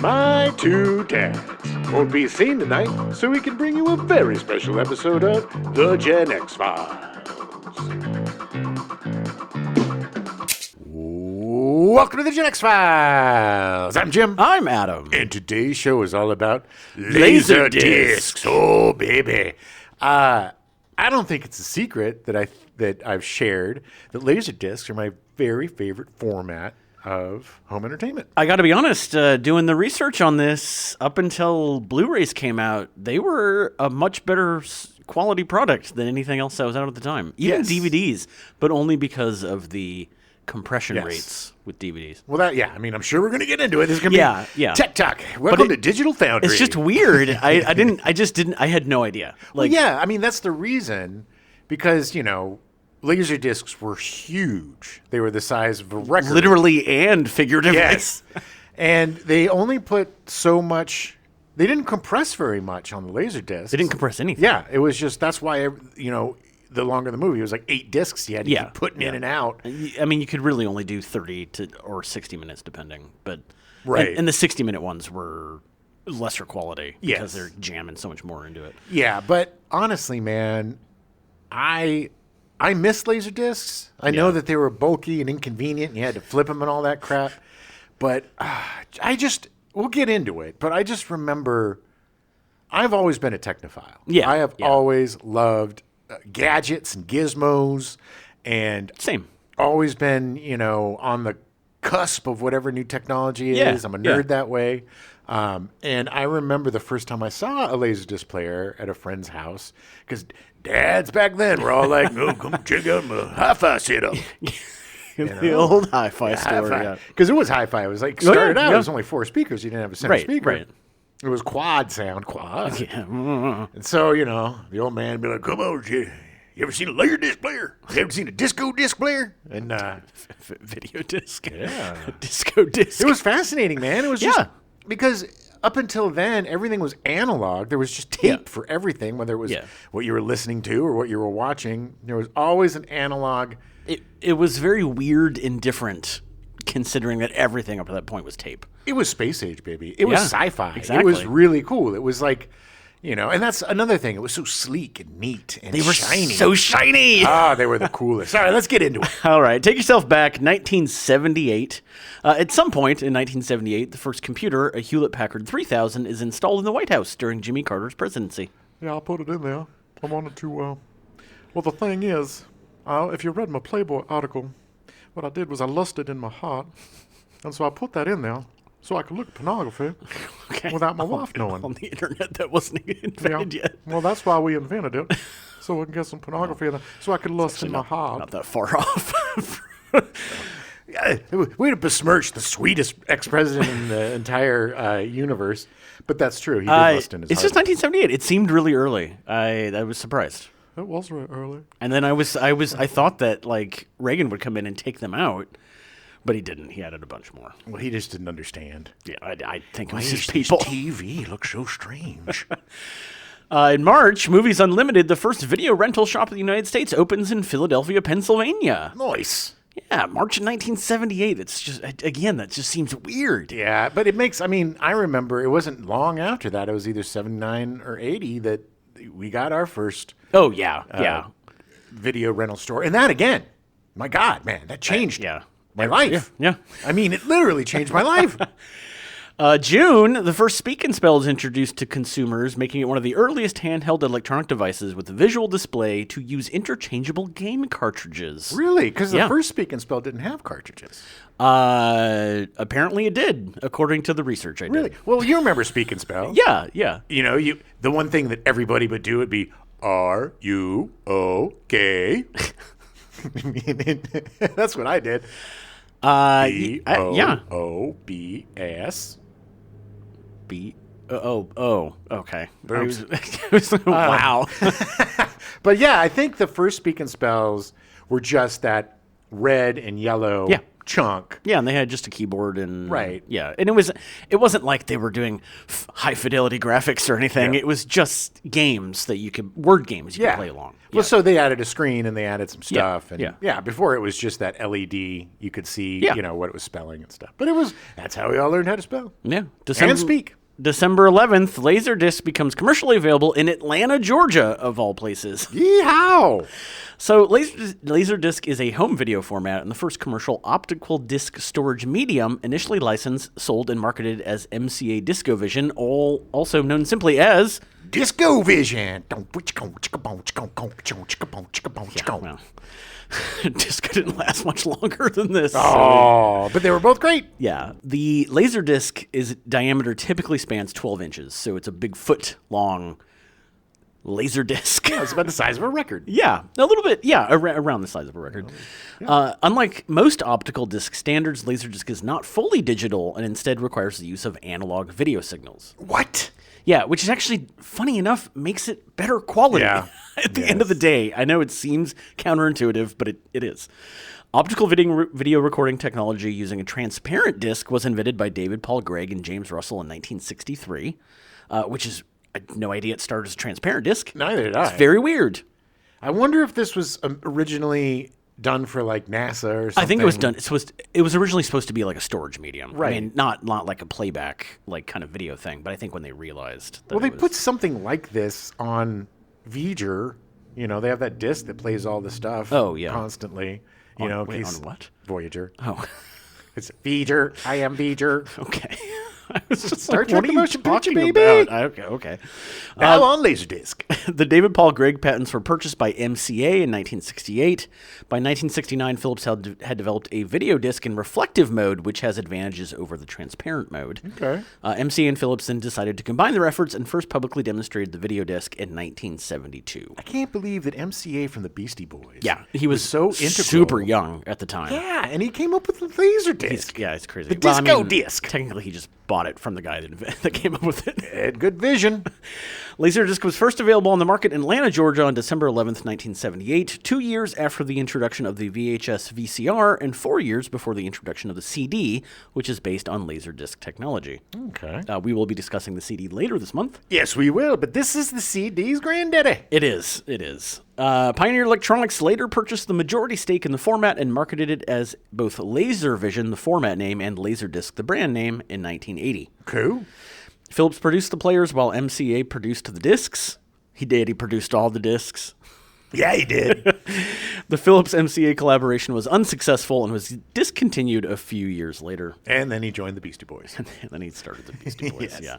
My two dads won't be seen tonight, so we can bring you a very special episode of The Gen X Files. Welcome to The Gen X Files. I'm Jim. I'm Adam. And today's show is all about LaserDiscs. Oh, baby. I don't think it's a secret that I've shared that LaserDiscs are my very favorite format of home entertainment. I got to be honest, doing the research on this, up until Blu-rays came out, they were a much better quality product than anything else that was out at the time. Even DVDs, but only because of the compression rates with DVDs. Well, I'm sure we're going to get into it. This is going to be Tech Talk. Welcome to Digital Foundry. It's just weird. I had no idea. That's the reason, because, LaserDiscs were huge. They were the size of a record. Literally and figuratively. Yes. And they only put so much. They didn't compress very much on the LaserDiscs. They didn't compress anything. Yeah. It was just, that's why, the longer the movie, it was like 8 discs you had to keep putting in and out. I mean, you could really only do 30 or 60 minutes, depending. But right. And the 60-minute ones were lesser quality because they're jamming so much more into it. Yeah, but honestly, man, I miss LaserDiscs. I know that they were bulky and inconvenient, and you had to flip them and all that crap. But we'll get into it. But I just remember, I've always been a technophile. Yeah, I have always loved gadgets and gizmos, and same. Always been, on the cusp of whatever new technology is. I'm a nerd that way. And I remember the first time I saw a LaserDisc player at a friend's house, because dads back then were all like, "Oh, come check out my hi-fi setup." The old hi-fi store, because it was hi-fi. It was like started out. It was only 4 speakers. You didn't have a center speaker. Right. It was quad sound, quad. Yeah. And so the old man would be like, "Come on, you ever seen a LaserDisc player? You ever seen a DiscoDisc player?" And video disc. Yeah, disco disc. It was fascinating, man. It was just because up until then, everything was analog. There was just tape for everything, whether it was what you were listening to or what you were watching. There was always an analog. It was very weird and different, considering that everything up to that point was tape. It was space age, baby. It was sci-fi. Exactly. It was really cool. It was like, and that's another thing. It was so sleek and neat and they were shiny. So shiny. They were the coolest. All right, let's get into it. All right, take yourself back, 1978. At some point in 1978, the first computer, a Hewlett-Packard 3000, is installed in the White House during Jimmy Carter's presidency. Yeah, I put it in there. I wanted to, well, the thing is, if you read my Playboy article, what I did was I lusted in my heart, and so I put that in there so I could look at pornography without my wife knowing. On the internet that wasn't invented yet. Well, that's why we invented it, so we can get some pornography in there, so I could lust in my heart. Not that far off. Way to besmirch the sweetest ex-president in the entire universe. But that's true. He did lust in his heart. It's just 1978. It seemed really early. I was surprised. It was really early. And then I thought that Reagan would come in and take them out, but he didn't. He added a bunch more. Well, he just didn't understand. Yeah, I think it was his people. TV looks so strange. In March, Movies Unlimited, the first video rental shop in the United States, opens in Philadelphia, Pennsylvania. Nice. Yeah, March of 1978. It's just, again, that just seems weird. Yeah, but I remember it wasn't long after that. It was either 79 or 80 that we got our first video rental store. And that, again, my God, man, that changed my life. Yeah. I mean, it literally changed my life. June, the first Speak and Spell is introduced to consumers, making it one of the earliest handheld electronic devices with a visual display to use interchangeable game cartridges. Really? Because the first Speak and Spell didn't have cartridges. Apparently it did, according to the research I did. Really? Well, you remember Speak and Spell. Yeah. The one thing that everybody would do would be, "Are you okay?" That's what I did. BOOBS. Okay. Wow. But yeah, I think the first Speak and Spells were just that red and yellow chunk. Yeah, and they had just a keyboard and right. Yeah, and it wasn't like they were doing high fidelity graphics or anything. Yeah. It was just games that word games you could play along. Well, so they added a screen and they added some stuff. Yeah. And before it was just that LED. You could see, Yeah. what it was spelling and stuff. But that's how we all learned how to spell. Yeah. And speak. December 11th, LaserDisc becomes commercially available in Atlanta, Georgia, of all places. Yeehaw! So LaserDisc is a home video format and the first commercial optical disc storage medium, initially licensed, sold, and marketed as MCA DiscoVision, also known simply as DiscoVision. Well, Disco didn't last much longer than this. Oh, but they were both great. Yeah. The LaserDisc diameter typically spans 12 inches, so it's a big foot long laser disc. Yeah, it's about the size of a record. Yeah, a little bit. Yeah, around the size of a record. Unlike most optical disc standards, LaserDisc is not fully digital and instead requires the use of analog video signals. What? Yeah, which is actually, funny enough, makes it better quality. Yeah. At the end of the day. I know it seems counterintuitive, but it is. Optical video recording technology using a transparent disc was invented by David Paul Gregg and James Russell in 1963, which is, I had no idea it started as a transparent disc. Neither did I. It's very weird. I wonder if this was originally done for like NASA or something. I think it was done. It was originally supposed to be like a storage medium, Right? I mean, not like a playback like kind of video thing. But I think when they realized, that Well, they put something like this on Voyager. They have that disc that plays all the stuff. Oh, yeah. Constantly. on on what? Voyager. Oh, It's Voyager. I am Voyager. okay. I was just Star like, Trek what are the you motion picture, talking baby? about? Okay. Now on LaserDisc. The David Paul Gregg patents were purchased by MCA in 1968. By 1969, Philips had developed a video disc in reflective mode, which has advantages over the transparent mode. Okay. MCA and Philips then decided to combine their efforts and first publicly demonstrated the video disc in 1972. I can't believe that MCA from the Beastie Boys. Yeah, he was so integral. super young at the time. Yeah, and he came up with the LaserDisc. It's crazy. The disco disc. Technically, he just bought it from the guy that came up with it. Had good vision. LaserDisc was first available on the market in Atlanta, Georgia on December 11th, 1978, 2 years after the introduction of the VHS VCR and 4 years before the introduction of the CD, which is based on LaserDisc technology. Okay. We will be discussing the CD later this month. Yes, we will, but this is the CD's granddaddy. It is. Pioneer Electronics later purchased the majority stake in the format and marketed it as both LaserVision, the format name, and LaserDisc, the brand name, in 1980. Cool. Philips produced the players while MCA produced the discs. He did. He produced all the discs. Yeah, he did. The Philips-MCA collaboration was unsuccessful and was discontinued a few years later. And then he joined the Beastie Boys. And then he started the Beastie Boys, Yes. yeah.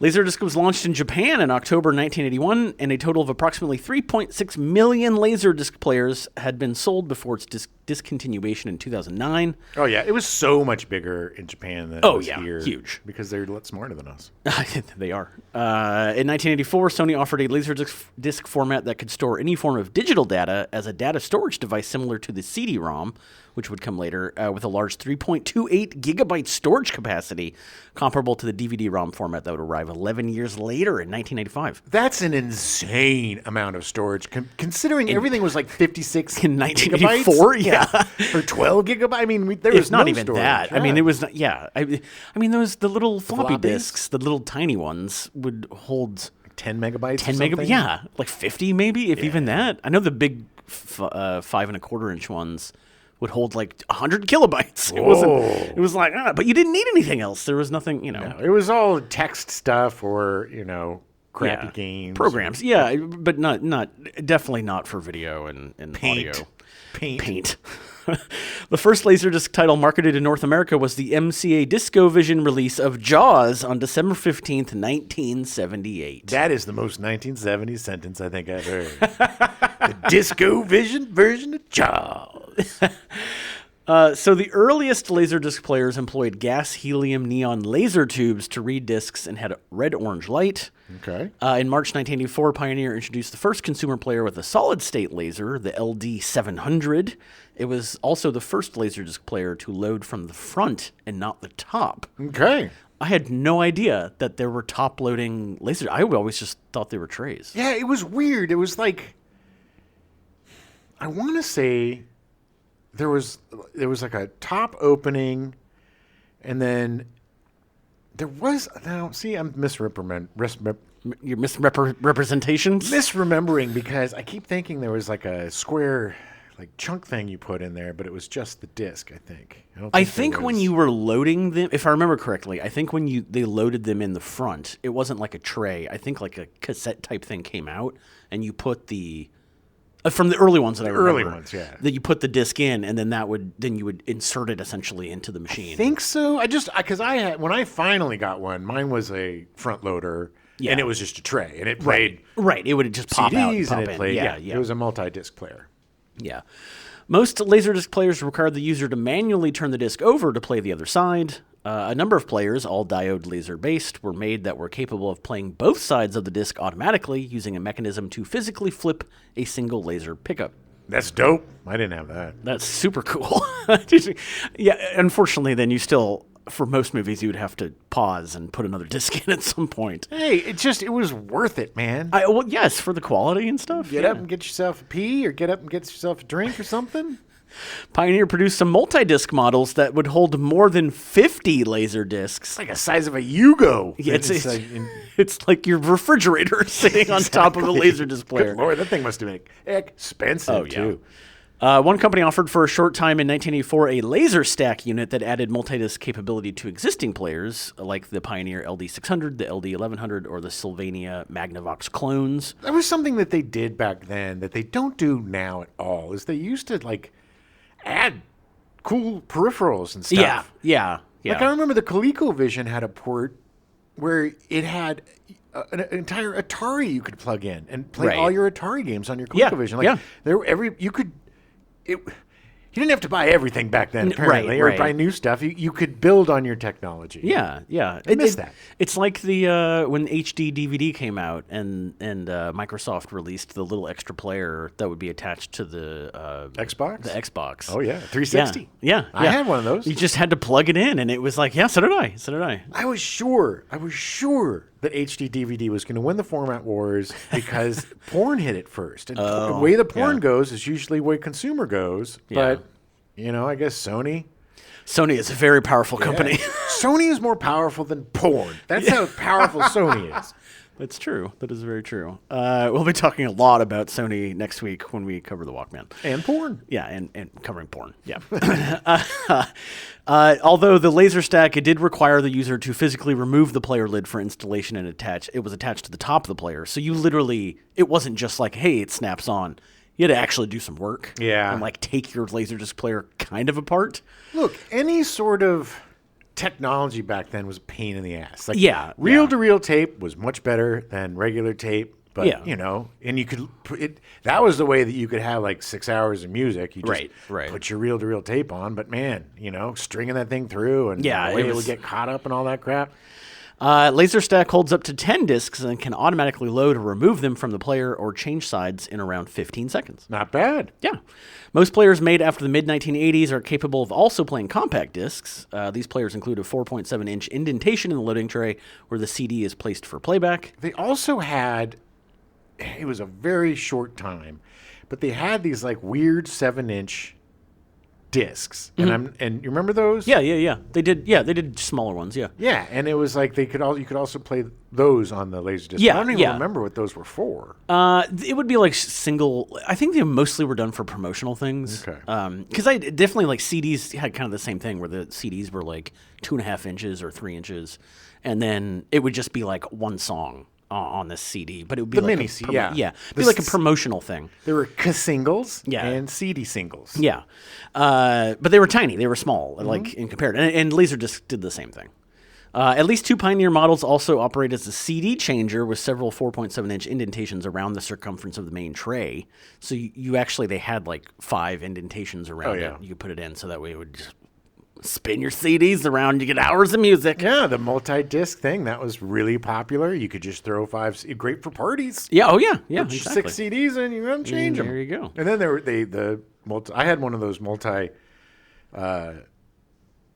LaserDisc was launched in Japan in October 1981, and a total of approximately 3.6 million LaserDisc players had been sold before its discontinuation in 2009. Oh, yeah. It was so much bigger in Japan than it was here. Huge. Because they're a lot smarter than us. They are. In 1984, Sony offered a LaserDisc format that could store any form of digital data as a data storage device similar to the CD-ROM, which would come later, with a large 3.28 gigabyte storage capacity, comparable to the DVD-ROM format that would arrive 11 years later in 1995. That's an insane amount of storage, considering everything was like 56 In 1984, yeah. Or 12 gigabytes. I mean, there was It's not no even storage. that. I mean, it was not, yeah. I mean, those the little floppy Floppies? disks, the little tiny ones, would hold 10 megabytes. 10 or megabytes. something? Yeah, like 50 maybe, if even that. I know the big 5.25-inch ones would hold like 100 kilobytes. It wasn't. It was like, but you didn't need anything else. There was nothing, No, it was all text stuff or, crappy yeah, games. programs. Yeah, but definitely not for video and Paint. audio. Paint. The first LaserDisc title marketed in North America was the MCA DiscoVision release of Jaws on December 15th, 1978. That is the most 1970s sentence I think I've heard. The DiscoVision version of Jaws. So the earliest LaserDisc players employed gas, helium, neon laser tubes to read discs and had a red-orange light. Okay. In March 1984, Pioneer introduced the first consumer player with a solid-state laser, the LD700. It was also the first LaserDisc player to load from the front and not the top. Okay. I had no idea that there were top-loading lasers. I always just thought they were trays. Yeah, it was weird. It was like, I want to say there was like a top opening, and then there was, now see, I'm Your misrepresentations? Misremembering, because I keep thinking there was like a square like chunk thing you put in there, but it was just the disc, I think. I think when you were loading them, if I remember correctly, I think when they loaded them in the front, it wasn't like a tray. I think like a cassette type thing came out, and you put the from the early ones that I remember. Early ones, yeah. That you put the disc in, and then you would insert it essentially into the machine. I think so. Because I had, when I finally got one, mine was a front loader, and it was just a tray, and it played right. It would just pop out, CDs, pop and it in. played. Yeah. It was a multi-disc player. Yeah. Most LaserDisc players require the user to manually turn the disc over to play the other side. A number of players, all diode laser-based, were made that were capable of playing both sides of the disc automatically using a mechanism to physically flip a single laser pickup. That's dope. I didn't have that. That's super cool. Yeah, unfortunately, then you still, for most movies, you would have to pause and put another disc in at some point. Hey, it was worth it, man. Well, yes, for the quality and stuff. Get up and get yourself a pee, or get up and get yourself a drink or something. Pioneer produced some multi-disc models that would hold more than 50 laser discs. It's like the size of a Yugo. Yeah, it's like your refrigerator sitting on top of a LaserDisc player. Good Lord, that thing must have been expensive, too. One company offered for a short time in 1984 a laser stack unit that added multi-disc capability to existing players, like the Pioneer LD600, the LD1100, or the Sylvania Magnavox clones. That was something that they did back then that they don't do now at all, is they used to, like, add cool peripherals and stuff. Yeah. Like, I remember the ColecoVision had a port where it had an entire Atari you could plug in and play all your Atari games on your ColecoVision. You didn't have to buy everything back then, apparently, or buy new stuff. You could build on your technology. Yeah. I miss that. It's like the when HD DVD came out and Microsoft released the little extra player that would be attached to the Xbox? The Xbox. Oh, yeah. 360. Yeah. I had one of those. You just had to plug it in, and it was like, so did I. I was sure that HD DVD was going to win the format wars because porn hit it first. And the way the porn goes is usually the way consumer goes. But, I guess Sony is a very powerful company. Sony is more powerful than porn. That's how powerful Sony is. That's true. That is very true. We'll be talking a lot about Sony next week when we cover the Walkman. And porn. Yeah, and covering porn. Yeah. Although the laser stack, it did require the user to physically remove the player lid for installation and attach. It was attached to the top of the player. So you literally, it wasn't just like, hey, it snaps on. You had to actually do some work. Yeah. And like take your LaserDisc player kind of apart. Look, any sort of technology back then was a pain in the ass. Like, reel-to-reel tape was much better than regular tape. But, and you could put it, that was the way that you could have like 6 hours of music. You just put your reel-to-reel tape on. But man, stringing that thing through and the way it would get caught up and all that crap. LaserStack holds up to 10 discs and can automatically load or remove them from the player or change sides in around 15 seconds. Not bad. Yeah. Most players made after the mid-1980s are capable of also playing compact discs. These players include a 4.7-inch indentation in the loading tray where the CD is placed for playback. They also had, it was a very short time, but they had these like weird 7-inch discs, and you remember those? Yeah. They did smaller ones. Yeah. Yeah, and it was like you could also play those on the LaserDisc. Yeah, I don't even remember what those were for. It would be like single. I think they mostly were done for promotional things. Okay. Because I definitely like CDs had kind of the same thing where the CDs were like 2.5 inches or 3 inches, and then it would just be like one song on the CD, but it would be the like mini CD. It'd be like a promotional thing. There were singles and CD singles. Yeah, but they were tiny. They were small, like in comparison. And LaserDisc did the same thing. At least 2 Pioneer models also operate as a CD changer with several 4.7-inch indentations around the circumference of the main tray. So they had like 5 indentations around it. You could put it in so that way it would just spin your CDs around, you get hours of music. Yeah, the multi-disc thing, that was really popular. You could just throw 5, great for parties. Yeah, put exactly. 6 CDs in, you don't change them. There you go. And then I had one of those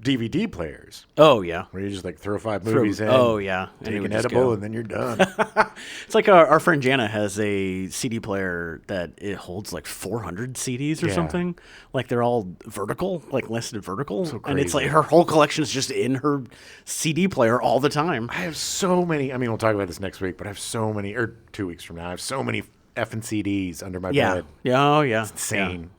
DVD players Oh yeah. where you just like throw 5 movies in. Oh yeah. And Take it an would just edible, go. and then you're done. It's like our friend Jana has a CD player that it holds like 400 CDs or Yeah. something. Like they're all vertical, like listed vertical. And it's crazy. like her whole collection is just in her CD player all the time. I have so many. I mean, we'll talk about this next week, but I have so many, or 2 weeks from now, I have so many effing CDs under my Yeah. bed. Yeah. Oh yeah. Insane.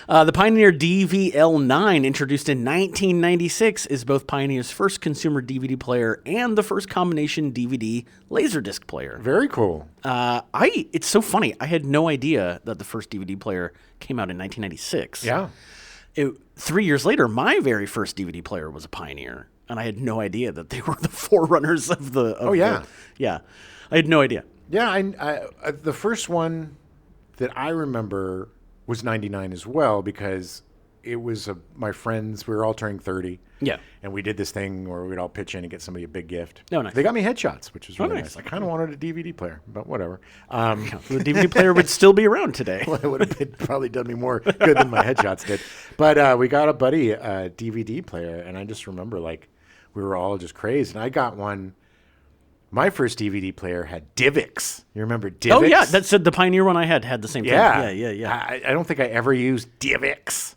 The Pioneer DVL9, introduced in 1996, is both Pioneer's first consumer DVD player and the first combination DVD LaserDisc player. Very cool. It's so funny. I had no idea that the first DVD player came out in 1996. Yeah. 3 years later, my very first DVD player was a Pioneer, and I had no idea that they were the forerunners of the. Yeah. I had no idea. Yeah. I the first one that I remember was 99 as well, because it was my friends, we were all turning 30. Yeah. And we did this thing where we'd all pitch in and get somebody a big gift. Oh, nice. They got me headshots, which was really nice. nice. I kind of wanted a DVD player, but whatever. The DVD player would still be around today. It would have probably done me more good than my headshots did. But we got a buddy a DVD player, and I just remember like we were all just crazed. And I got one. My first DVD player had DivX. You remember DivX? Oh yeah, that's the Pioneer one I had the same thing. Yeah. Yeah. I don't think I ever used DivX.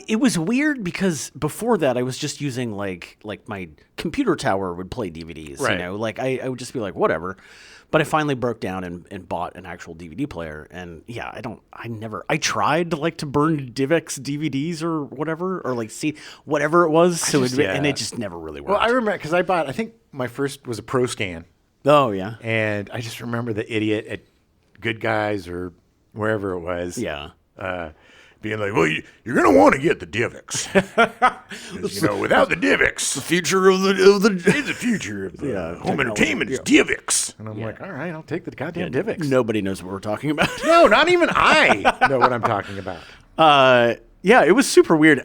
It was weird because before that I was just using like my computer tower would play DVDs. Right. You know, like I would just be like whatever. But I finally broke down and bought an actual DVD player. And yeah, I tried to burn DivX DVDs or whatever, or like see whatever it was. And it just never really worked. Well, I remember because I think my first was a Pro Scan. Oh yeah. And I just remember the idiot at Good Guys or wherever it was. Yeah. Being like, well, you're going to want to get the DivX. 'Cause, without the DivX, Future of the it's the future of the home entertainment is DivX. And I'm like, all right, I'll take the goddamn DivX. Nobody knows what we're talking about. No, not even I know what I'm talking about. Yeah, it was super weird.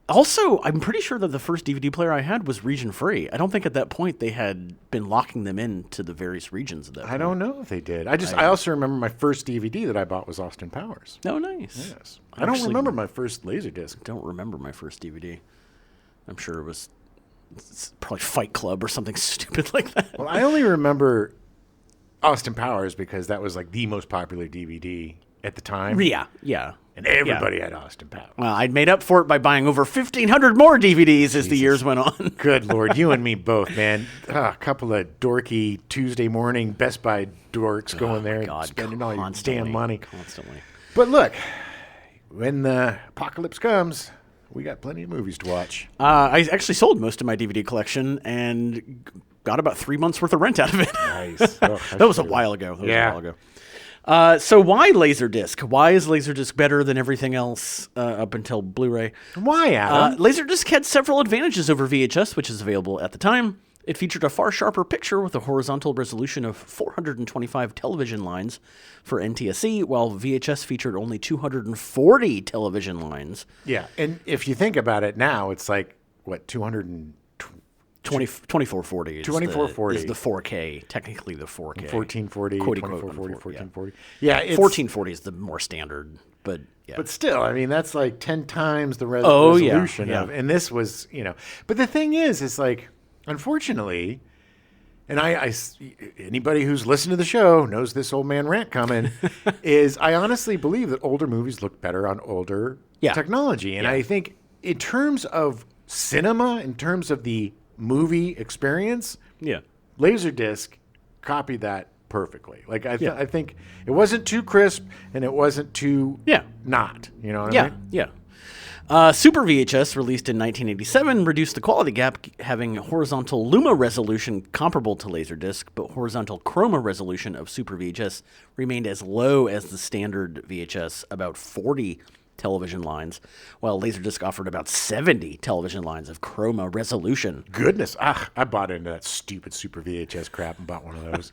I'm pretty sure that the first DVD player I had was region free. I don't think at that point they had been locking them into the various regions of that. I don't know if they did. I also remember my first DVD that I bought was Austin Powers. Oh, nice. Yes. I don't remember my first Laserdisc. Don't remember my first DVD. I'm sure it's probably Fight Club or something stupid like that. Well, I only remember Austin Powers because that was like the most popular DVD at the time. Yeah. And everybody had Austin Powers. Well, I'd made up for it by buying over 1,500 more DVDs as the years went on. Good Lord, you and me both, man. A couple of dorky Tuesday morning Best Buy dorks going there and spending all your damn money. Constantly. But look, when the apocalypse comes, we got plenty of movies to watch. I actually sold most of my DVD collection and got about 3 months worth of rent out of it. Nice. Oh, That was a while ago. So why LaserDisc? Why is LaserDisc better than everything else up until Blu-ray? Why, Adam? LaserDisc had several advantages over VHS, which is available at the time. It featured a far sharper picture with a horizontal resolution of 425 television lines for NTSC, while VHS featured only 240 television lines. Yeah, and if you think about it now, it's like, what, 22440 2440 2440 is the 4K, technically the 4K. 1440, Quote, 2440, unquote, 1440. Yeah, it's, 1440 is the more standard, but yeah. But still, I mean, that's like 10 times the Oh, yeah, resolution yeah. of, and this was, but the thing is like, unfortunately, and anybody who's listened to the show knows this old man rant coming, is I honestly believe that older movies look better on older technology. And I think in terms of cinema, in terms of the movie experience, LaserDisc copied that perfectly. Like I think it wasn't too crisp and it wasn't too not. You know what I mean? Yeah. Super VHS, released in 1987, reduced the quality gap, having horizontal luma resolution comparable to LaserDisc, but horizontal chroma resolution of Super VHS remained as low as the standard VHS, about 40 television lines, while LaserDisc offered about 70 television lines of chroma resolution. Goodness, I bought into that stupid Super VHS crap and bought one of those.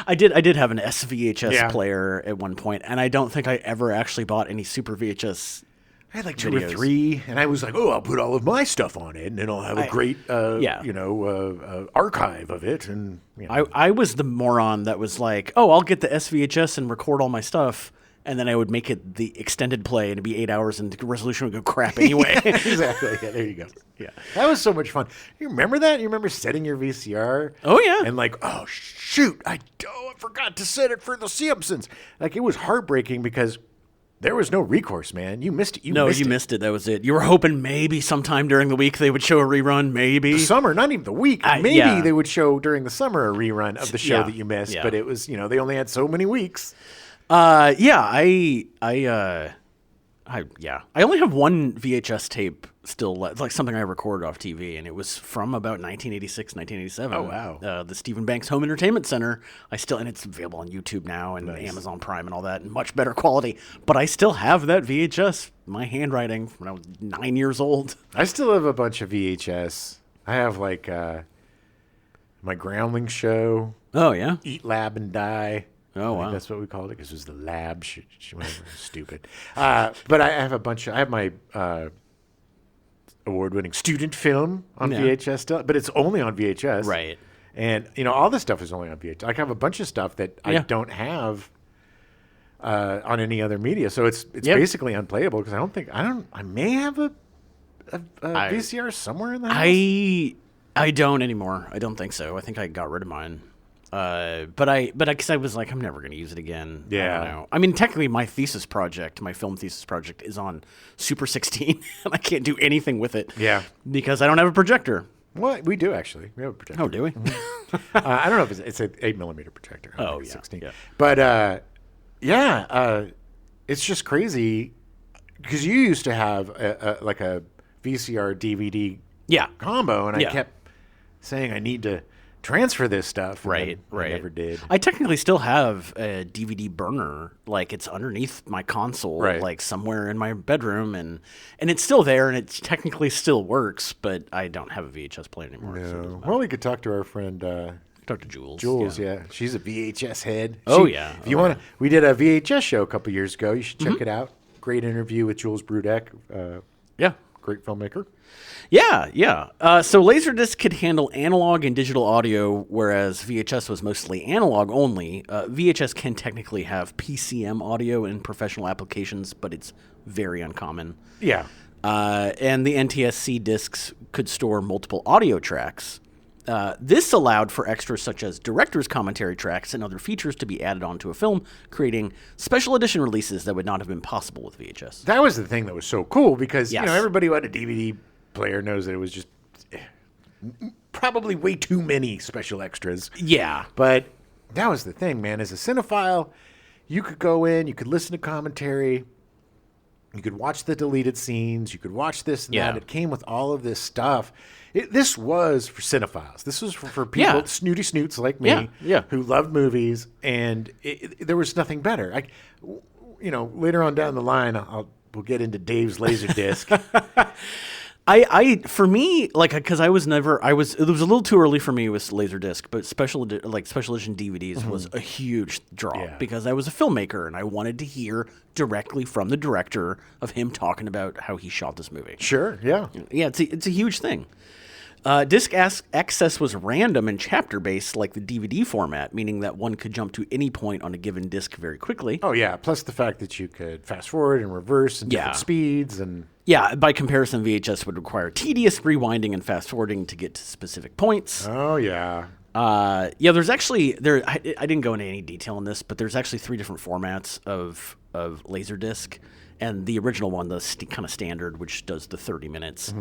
I did have an SVHS player at one point, and I don't think I ever actually bought any Super VHS. I had like two or three, and I was like, "Oh, I'll put all of my stuff on it, and then I'll have a great, archive of it." And I was the moron that was like, "Oh, I'll get the SVHS and record all my stuff, and then I would make it the extended play, and it'd be 8 hours, and the resolution would go crap anyway. Exactly. Yeah, there you go. Yeah. That was so much fun. You remember that? You remember setting your VCR? Oh, yeah. And like, oh, shoot, I forgot to set it for The Simpsons. Like, it was heartbreaking because there was no recourse, man. You missed it. You missed it. That was it. You were hoping maybe sometime during the week they would show a rerun, maybe. The summer, not even the week. Maybe yeah. they would show during the summer a rerun of the show Yeah. that you missed, Yeah. but it was, they only had so many weeks. I only have one VHS tape still left, like something I recorded off TV, and it was from about 1986, 1987. Oh, wow. The Stephen Banks Home Entertainment Center. And it's available on YouTube now and Amazon Prime and all that, and much better quality. But I still have that VHS, my handwriting, when I was 9 years old. I still have a bunch of VHS. I have like my Groundling show, Oh, yeah? Eat, Lab, and Die. Oh, I think wow. that's what we called it because it was the lab. Whatever, stupid. But I have I have my award-winning student film on Yeah. VHS still, but it's only on VHS. Right. And, all this stuff is only on VHS. I have a bunch of stuff that I Yeah. don't have on any other media. So it's Yep. basically unplayable because I may have a VCR somewhere in the house. I don't anymore. I don't think so. I think I got rid of mine. Because I was like, I'm never going to use it again. I Yeah. don't know. I mean, technically, my film thesis project is on Super 16, and I can't do anything with it. Yeah. Because I don't have a projector. Well, we do actually. We have a projector. Oh, do we? I don't know if it's an 8mm projector. I don't Oh, think it's yeah, 16. yeah. But it's just crazy because you used to have like a VCR DVD Yeah. combo, and I Yeah. kept saying I need to transfer this stuff. And Right, I right. never did. I technically still have a DVD burner, like it's underneath my console, Right. like somewhere in my bedroom, and it's still there, and it technically still works, but I don't have a VHS player anymore. So it doesn't matter. Well, we could talk to our friend Talk to Jules. Jules. Yeah, she's a VHS head. Oh, yeah. If you want to, we did a VHS show a couple years ago. You should check it out. Great interview with Jules Brudeck. Yeah. Great filmmaker. Yeah. So LaserDisc could handle analog and digital audio, whereas VHS was mostly analog only. VHS can technically have PCM audio in professional applications, but it's very uncommon. Yeah. And the NTSC discs could store multiple audio tracks. This allowed for extras such as director's commentary tracks and other features to be added onto a film, creating special edition releases that would not have been possible with VHS. That was the thing that was so cool because Yes. everybody who had a DVD player knows that it was just probably way too many special extras. Yeah. But that was the thing, man. As a cinephile, you could go in, you could listen to commentary, you could watch the deleted scenes, you could watch this and Yeah. that. It came with all of this stuff. This was for cinephiles. This was for people, Yeah. snooty snoots like me, Yeah. who loved movies, and there was nothing better. Later on down the line, we'll get into Dave's LaserDisc. For me, because it was a little too early for me with LaserDisc, but special edition DVDs was a huge draw Yeah. because I was a filmmaker and I wanted to hear directly from the director of him talking about how he shot this movie. Sure, yeah. Yeah, it's a huge thing. Disc access was random and chapter-based like the DVD format, meaning that one could jump to any point on a given disc very quickly. Oh, yeah. Plus the fact that you could fast forward and reverse and different Yeah. speeds. And Yeah, by comparison, VHS would require tedious rewinding and fast-forwarding to get to specific points. oh, yeah. There's actually I didn't go into any detail on this, but there's actually 3 different formats of LaserDisc, and the original one, the kind of standard, which does the 30 minutes.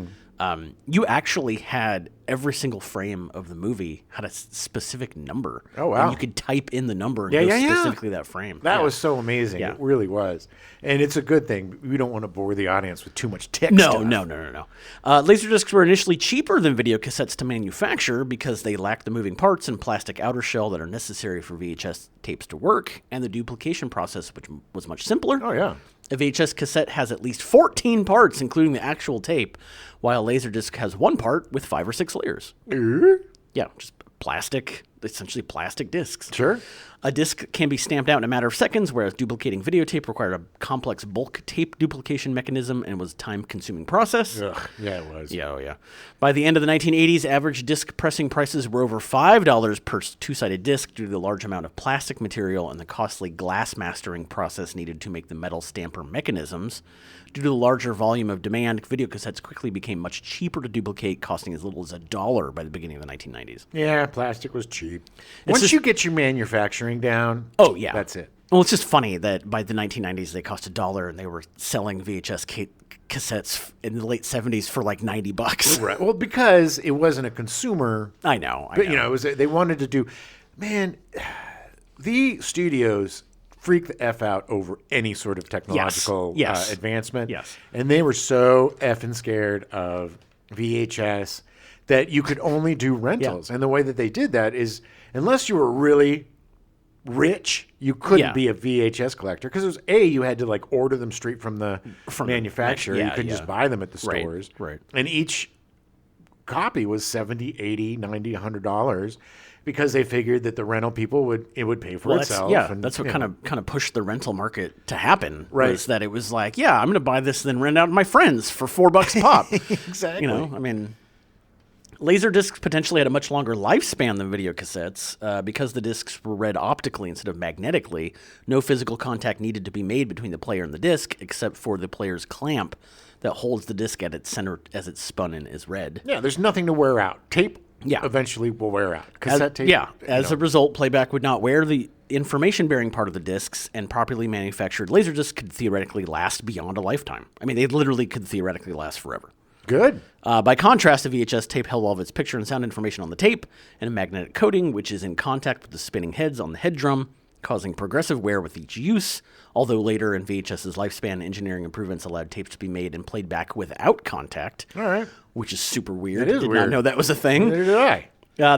You actually had every single frame of the movie had a specific number. Oh, wow. And you could type in the number and Yeah, go yeah, yeah. specifically that frame. That Yeah. was so amazing. Yeah. It really was. And it's a good thing. We don't want to bore the audience with too much text. No. stuff. LaserDiscs were initially cheaper than video cassettes to manufacture because they lacked the moving parts and plastic outer shell that are necessary for VHS tapes to work, and the duplication process, which was much simpler. Oh, yeah. A VHS cassette has at least 14 parts, including the actual tape, while LaserDisc has one part with 5 or 6 layers. Yeah, just plastic, essentially plastic discs. Sure. A disc can be stamped out in a matter of seconds, whereas duplicating videotape required a complex bulk tape duplication mechanism and was a time-consuming process. Ugh, yeah, it was. Yeah, oh yeah. By the end of the 1980s, average disc pressing prices were over $5 per two-sided disc due to the large amount of plastic material and the costly glass mastering process needed to make the metal stamper mechanisms. Due to the larger volume of demand, videocassettes quickly became much cheaper to duplicate, costing as little as $1 by the beginning of the 1990s. Yeah, plastic was cheap. Once you get your manufacturing down, oh yeah, that's it. Well, it's just funny that by the 1990s they cost $1 and they were selling VHS cassettes in the late 70s for like $90. Right. Well, because it wasn't a consumer. I know. But you know, it was they wanted to do. Man, the studios freak the F out over any sort of technological advancement. Yes. And they were so effing scared of VHS that you could only do rentals. And the way that they did that is, unless you were really rich, you couldn't be a VHS collector, because it was you had to like order them straight from the manufacturer. You couldn't just buy them at the stores. Right. And each copy was $70, $80, $90, $100. Because they figured that the rental people would pay for itself. That's what kind of pushed the rental market to happen. Right. Was that it was like, I'm going to buy this, then rent out to my friends for $4 pop. Exactly. You know, I mean, LaserDiscs potentially had a much longer lifespan than video cassettes because the discs were read optically instead of magnetically. No physical contact needed to be made between the player and the disc, except for the player's clamp that holds the disc at its center as it's spun and is read. Yeah, there's nothing to wear out. Tape eventually will wear out. Cassette tape. As a result, playback would not wear the information-bearing part of the discs, and properly manufactured LaserDiscs could theoretically last beyond a lifetime. I mean, they literally could theoretically last forever. Good. By contrast, a VHS tape held all of its picture and sound information on the tape and a magnetic coating, which is in contact with the spinning heads on the head drum, causing progressive wear with each use. Although later in VHS's lifespan, engineering improvements allowed tapes to be made and played back without contact. All right. Which is super weird. It is Did weird. not know that was a thing. Neither did I.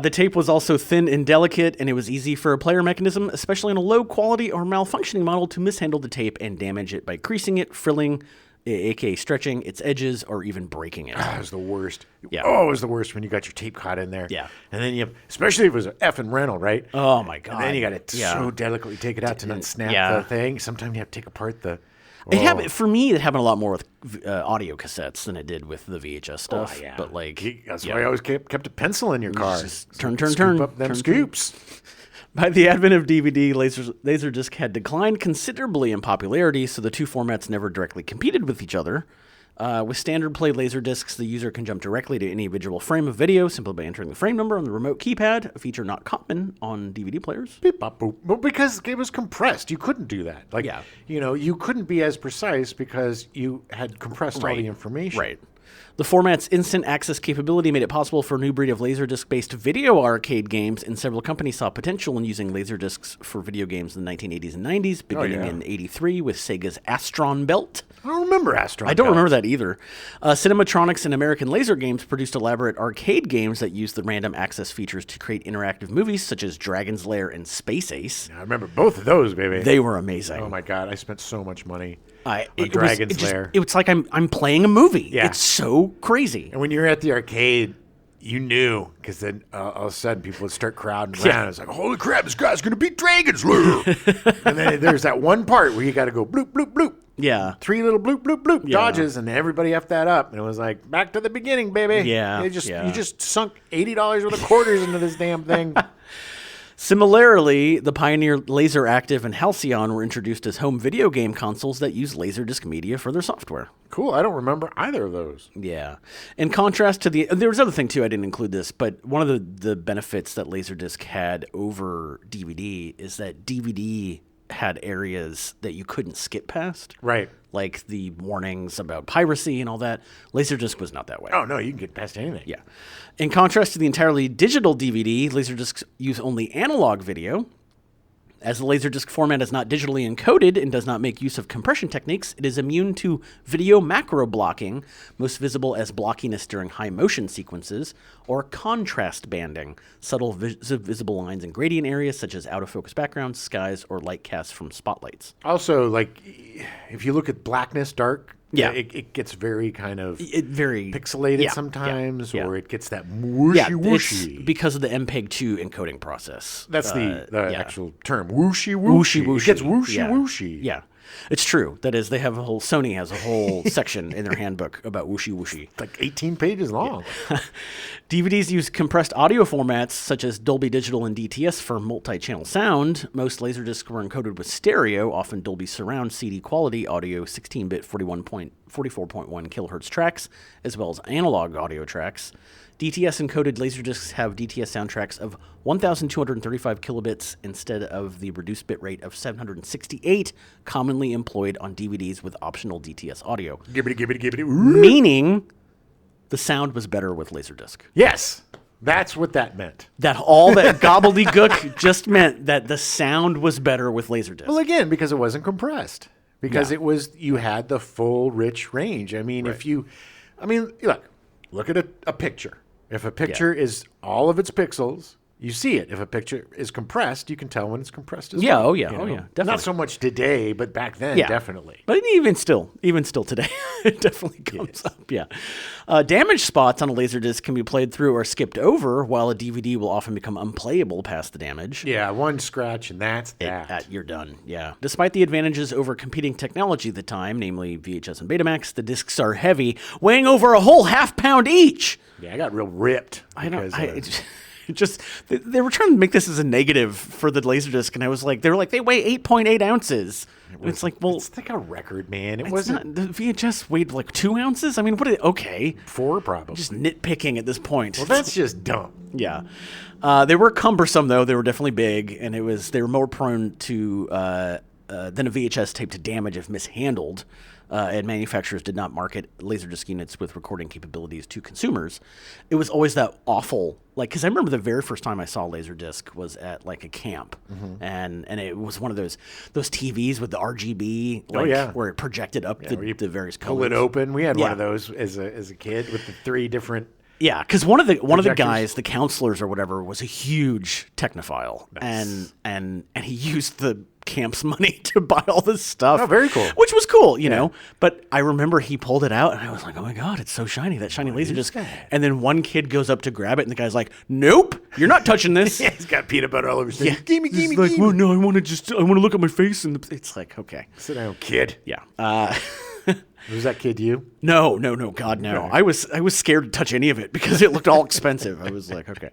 The tape was also thin and delicate, and it was easy for a player mechanism, especially in a low-quality or malfunctioning model, to mishandle the tape and damage it by creasing it, frilling, aka stretching its edges, or even breaking it. It was the worst. Yeah. Oh, it was the worst when you got your tape caught in there. Yeah. And then especially if it was an effing rental, right? Oh, my God. And then you got to so delicately take it out to not snap the thing. Sometimes you have to take apart the... For me, it happened a lot more with audio cassettes than it did with the VHS stuff. Oh, yeah. But like, that's why I always kept a pencil in your car. Just turn, Scoop up them scoops. By the advent of DVD, LaserDisc had declined considerably in popularity, so the two formats never directly competed with each other. With standard play LaserDiscs, the user can jump directly to any individual frame of video simply by entering the frame number on the remote keypad, a feature not common on DVD players. Beep, bop, boop. Well, because it was compressed. You couldn't do that. Like, you couldn't be as precise because you had compressed all the information. Right. The format's instant access capability made it possible for a new breed of LaserDisc-based video arcade games, and several companies saw potential in using LaserDiscs for video games in the 1980s and 90s, beginning in 83 with Sega's Astron Belt. I don't remember Astron. I don't remember that either. Cinematronics and American Laser Games produced elaborate arcade games that used the random access features to create interactive movies such as Dragon's Lair and Space Ace. I remember both of those, baby. They were amazing. Oh my God, I spent so much money on It Dragon's Lair. It's like I'm playing a movie. Yeah. It's so crazy. And when you're at the arcade, you knew, because then all of a sudden people would start crowding around. It's like, holy crap, this guy's going to beat Dragon's Lair. And then there's that one part where you got to go bloop, bloop, bloop. Yeah. 3 little bloop, bloop, bloop dodges, and everybody effed that up. And it was like, back to the beginning, baby. Yeah. You just sunk $80 worth of quarters into this damn thing. Similarly, the Pioneer Laser Active and Halcyon were introduced as home video game consoles that use LaserDisc media for their software. Cool. I don't remember either of those. Yeah. In contrast to there was another thing too, I didn't include this, but one of the benefits that LaserDisc had over DVD is that DVD had areas that you couldn't skip past. Right. Like the warnings about piracy and all that. LaserDisc was not that way. Oh, no, you can get past anything. Yeah. In contrast to the entirely digital DVD, LaserDiscs use only analog video. As the LaserDisc format is not digitally encoded and does not make use of compression techniques, it is immune to video macro blocking, most visible as blockiness during high motion sequences, or contrast banding, subtle visible lines in gradient areas such as out-of-focus backgrounds, skies, or light casts from spotlights. Also, like, if you look at blackness, dark Yeah. It gets very kind of very pixelated sometimes, yeah. or it gets that whooshy. It's because of the MPEG-2 encoding process. That's the actual term, whooshy. Whooshy. It gets whooshy. Yeah. It's true. That is, Sony has a whole section in their handbook about whooshy. It's like 18 pages long. DVDs use compressed audio formats such as Dolby Digital and DTS for multi-channel sound. Most Laserdiscs were encoded with stereo, often Dolby Surround CD quality audio 16-bit 44.1 kilohertz tracks, as well as analog audio tracks. DTS encoded Laserdiscs have DTS soundtracks of 1,235 kilobits instead of the reduced bit rate of 768 commonly employed on DVDs with optional DTS audio. Gibbity. Meaning the sound was better with Laserdisc. Yes, that's what that meant. That all that gobbledygook just meant that the sound was better with Laserdisc. Well, again, because it wasn't compressed. Because you had the full rich range. I mean, look at a picture. If a picture is all of its pixels, you see it. If a picture is compressed, you can tell when it's compressed as well. Definitely. Not so much today, but back then, definitely. But even still today, it definitely comes up. Yeah. Damaged spots on a Laserdisc can be played through or skipped over, while a DVD will often become unplayable past the damage. Yeah, one scratch and that's that. You're done. Yeah. Despite the advantages over competing technology at the time, namely VHS and Betamax, the discs are heavy, weighing over a whole half-pound each. Yeah, I got real ripped. They were trying to make this as a negative for the Laserdisc, and I was like, they weigh 8.8 ounces. It's like, well, it's like a record, man. It it's wasn't. not, the VHS weighed like 2 ounces. I mean, okay, 4 probably. just nitpicking at this point. Well, that's just dumb. Yeah, they were cumbersome though. They were definitely big, and they were more prone to than a VHS tape to damage if mishandled. And manufacturers did not market Laserdisc units with recording capabilities to consumers. It was always that awful, because I remember the very first time I saw Laserdisc was at like a camp, and it was one of those TVs with the RGB, where it projected up the various colors. Pull it open. We had one of those as a kid with the 3 different. Yeah, because one of the guys, the counselors or whatever, was a huge technophile, and he used the camp's money to buy all this stuff. Oh, very cool. Which was cool, you know. But I remember he pulled it out, and I was like, "Oh my god, it's so shiny! That shiny Laserdisc!" And then one kid goes up to grab it, and the guy's like, "Nope, you're not touching this." He's got peanut butter all over his face. Yeah. Gimme. Well, no, I want to look at my face, and it's like, okay, Sit down, kid. yeah. Was that kid you? No, God, no. I was scared to touch any of it because it looked all expensive. I was like, okay.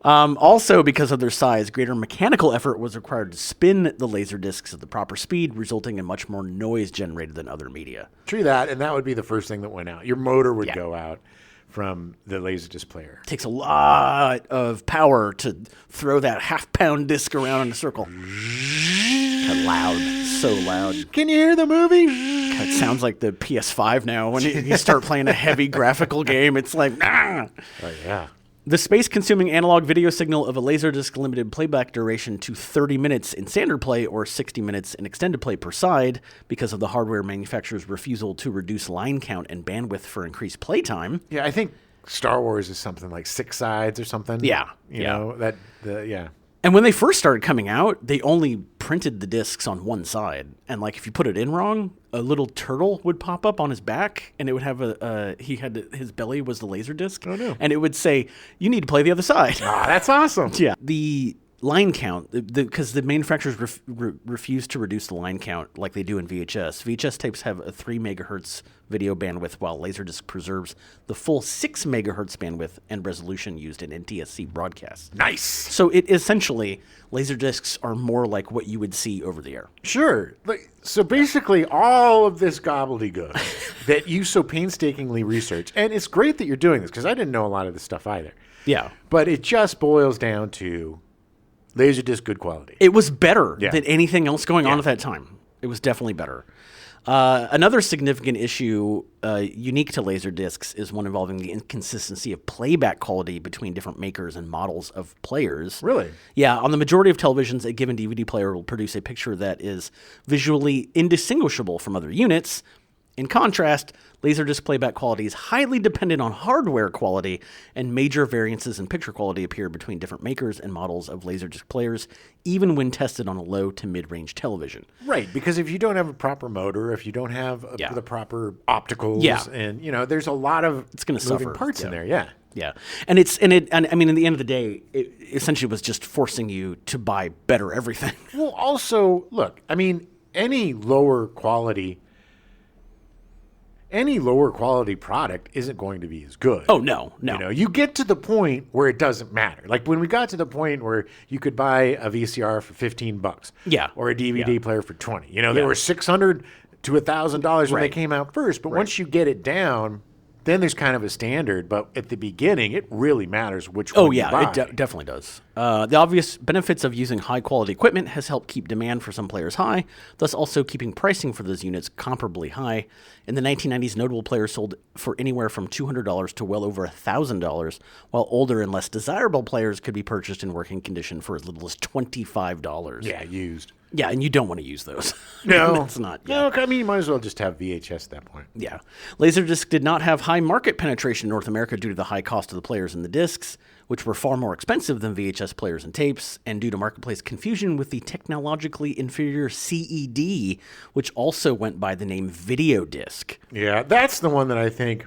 Also, because of their size, greater mechanical effort was required to spin the laser discs at the proper speed, resulting in much more noise generated than other media. True that, and that would be the first thing that went out. Your motor would go out from the Laserdisc player. It takes a lot of power to throw that half-pound disc around in a circle. Loud, so loud. Can you hear the movie? God, it sounds like the PS5 now. When you start playing a heavy graphical game, it's like, ah. Oh, yeah. The space-consuming analog video signal of a Laserdisc limited playback duration to 30 minutes in standard play or 60 minutes in extended play per side because of the hardware manufacturer's refusal to reduce line count and bandwidth for increased playtime. Yeah, I think Star Wars is something like 6 sides or something. Yeah. You know, yeah. And when they first started coming out, they only printed the discs on one side. And like if you put it in wrong, a little turtle would pop up on his back, and it would have his belly was the laser disc. Oh, no. And it would say, you need to play the other side. Ah, that's awesome. Yeah. The line count, because the manufacturers refuse to reduce the line count like they do in VHS. VHS tapes have a 3 megahertz video bandwidth, while Laserdisc preserves the full 6 megahertz bandwidth and resolution used in NTSC broadcasts. Nice. So it essentially, Laserdiscs are more like what you would see over the air. Sure. So basically, all of this gobbledygook that you so painstakingly research, and it's great that you're doing this because I didn't know a lot of this stuff either. Yeah. But it just boils down to Laserdisc good quality. It was better than anything else going on at that time. It was definitely better. Another significant issue unique to Laserdiscs is one involving the inconsistency of playback quality between different makers and models of players. Really? Yeah. On the majority of televisions, a given DVD player will produce a picture that is visually indistinguishable from other units. In contrast, LaserDisc playback quality is highly dependent on hardware quality, and major variances in picture quality appear between different makers and models of LaserDisc players, even when tested on a low to mid-range television. Right, because if you don't have a proper motor, if you don't have the proper opticals, and there's a lot of gonna moving suffer. parts in there. Yeah. Yeah, and I mean, in the end of the day, it essentially was just forcing you to buy better everything. Well, also, look, I mean, any lower quality product isn't going to be as good. Oh, no. You get to the point where it doesn't matter. Like when we got to the point where you could buy a VCR for $15, or a DVD player for $20. They were $600 to $1,000 when they came out first, but once you get it down, then there's kind of a standard, but at the beginning, it really matters which one you buy. It definitely does. The obvious benefits of using high-quality equipment has helped keep demand for some players high, thus also keeping pricing for those units comparably high. In the 1990s, notable players sold for anywhere from $200 to well over $1,000, while older and less desirable players could be purchased in working condition for as little as $25. Yeah, used. Yeah, and you don't want to use those. No. That's not. No, I mean, you might as well just have VHS at that point. Yeah. LaserDisc did not have high market penetration in North America due to the high cost of the players and the discs, which were far more expensive than VHS players and tapes, and due to marketplace confusion with the technologically inferior CED, which also went by the name video disc. Yeah, that's the one that I think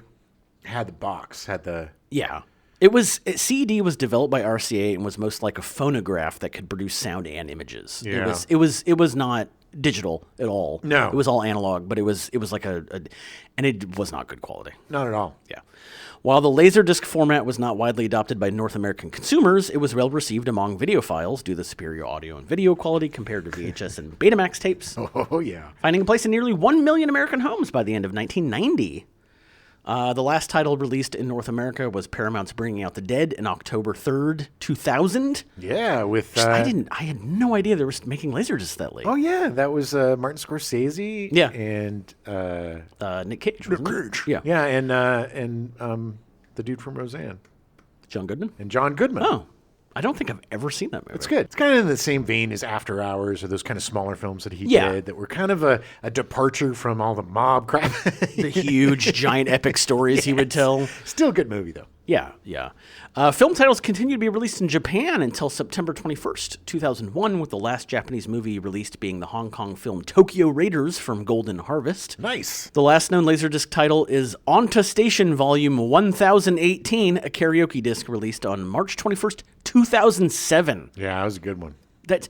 had the box, had the... Yeah. CED was developed by RCA and was most like a phonograph that could produce sound and images. Yeah. It was not digital at all. No. It was all analog, but it was like and it was not good quality. Not at all. Yeah. While the LaserDisc format was not widely adopted by North American consumers, it was well received among videophiles due to the superior audio and video quality compared to VHS and Betamax tapes, Oh, yeah. finding a place in nearly 1 million American homes by the end of 1990. The last title released in North America was Paramount's Bringing Out the Dead in October 3rd, 2000. Yeah, with... I had no idea they were making LaserDisc that late. Oh, yeah, that was Martin Scorsese. Yeah. And... Nick Cage. wasn't it? Yeah. Yeah, and the dude from Roseanne. John Goodman. And John Goodman. Oh, I don't think I've ever seen that movie. It's good. It's kind of in the same vein as After Hours or those kind of smaller films that he Yeah. did that were kind of a departure from all the mob crap. The huge, giant, epic stories he would tell. Still a good movie, though. Yeah. Film titles continue to be released in Japan until September 21st, 2001, with the last Japanese movie released being the Hong Kong film Tokyo Raiders from Golden Harvest. Nice. The last known LaserDisc title is Onto Station Volume 1018, a karaoke disc released on March 21st, 2007. Yeah, that was a good one. That's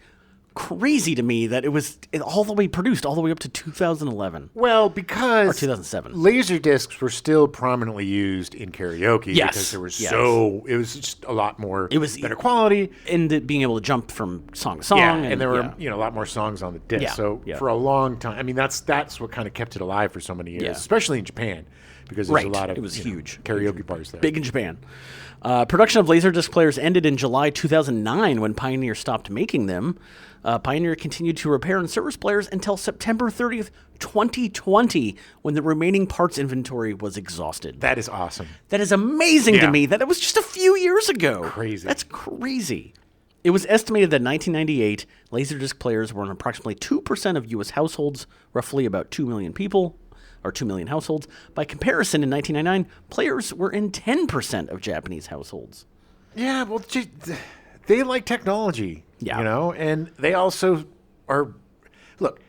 crazy to me that it was all the way produced all the way up to 2011. Well, because... Or 2007. LaserDiscs were still prominently used in karaoke Yes, because there was yes. it was just a lot more better quality. And being able to jump from song to song. Yeah, and there were a lot more songs on the disc. Yeah, So yeah. for a long time, I mean, that's what kind of kept it alive for so many years, Yeah. especially in Japan, because there's Right. a lot of It was huge. karaoke bars there. Big in Japan. Production of LaserDisc players ended in July 2009 when Pioneer stopped making them. Pioneer continued to repair and service players until September 30th, 2020, when the remaining parts inventory was exhausted. That is awesome. That is amazing to Yeah. me that it was just a few years ago. Crazy. That's crazy. It was estimated that in 1998, LaserDisc players were in approximately 2% of U.S. households, roughly about 2 million people, or 2 million households. By comparison, in 1999, players were in 10% of Japanese households. Yeah, well, they like technology, Yeah. and they also are. Look,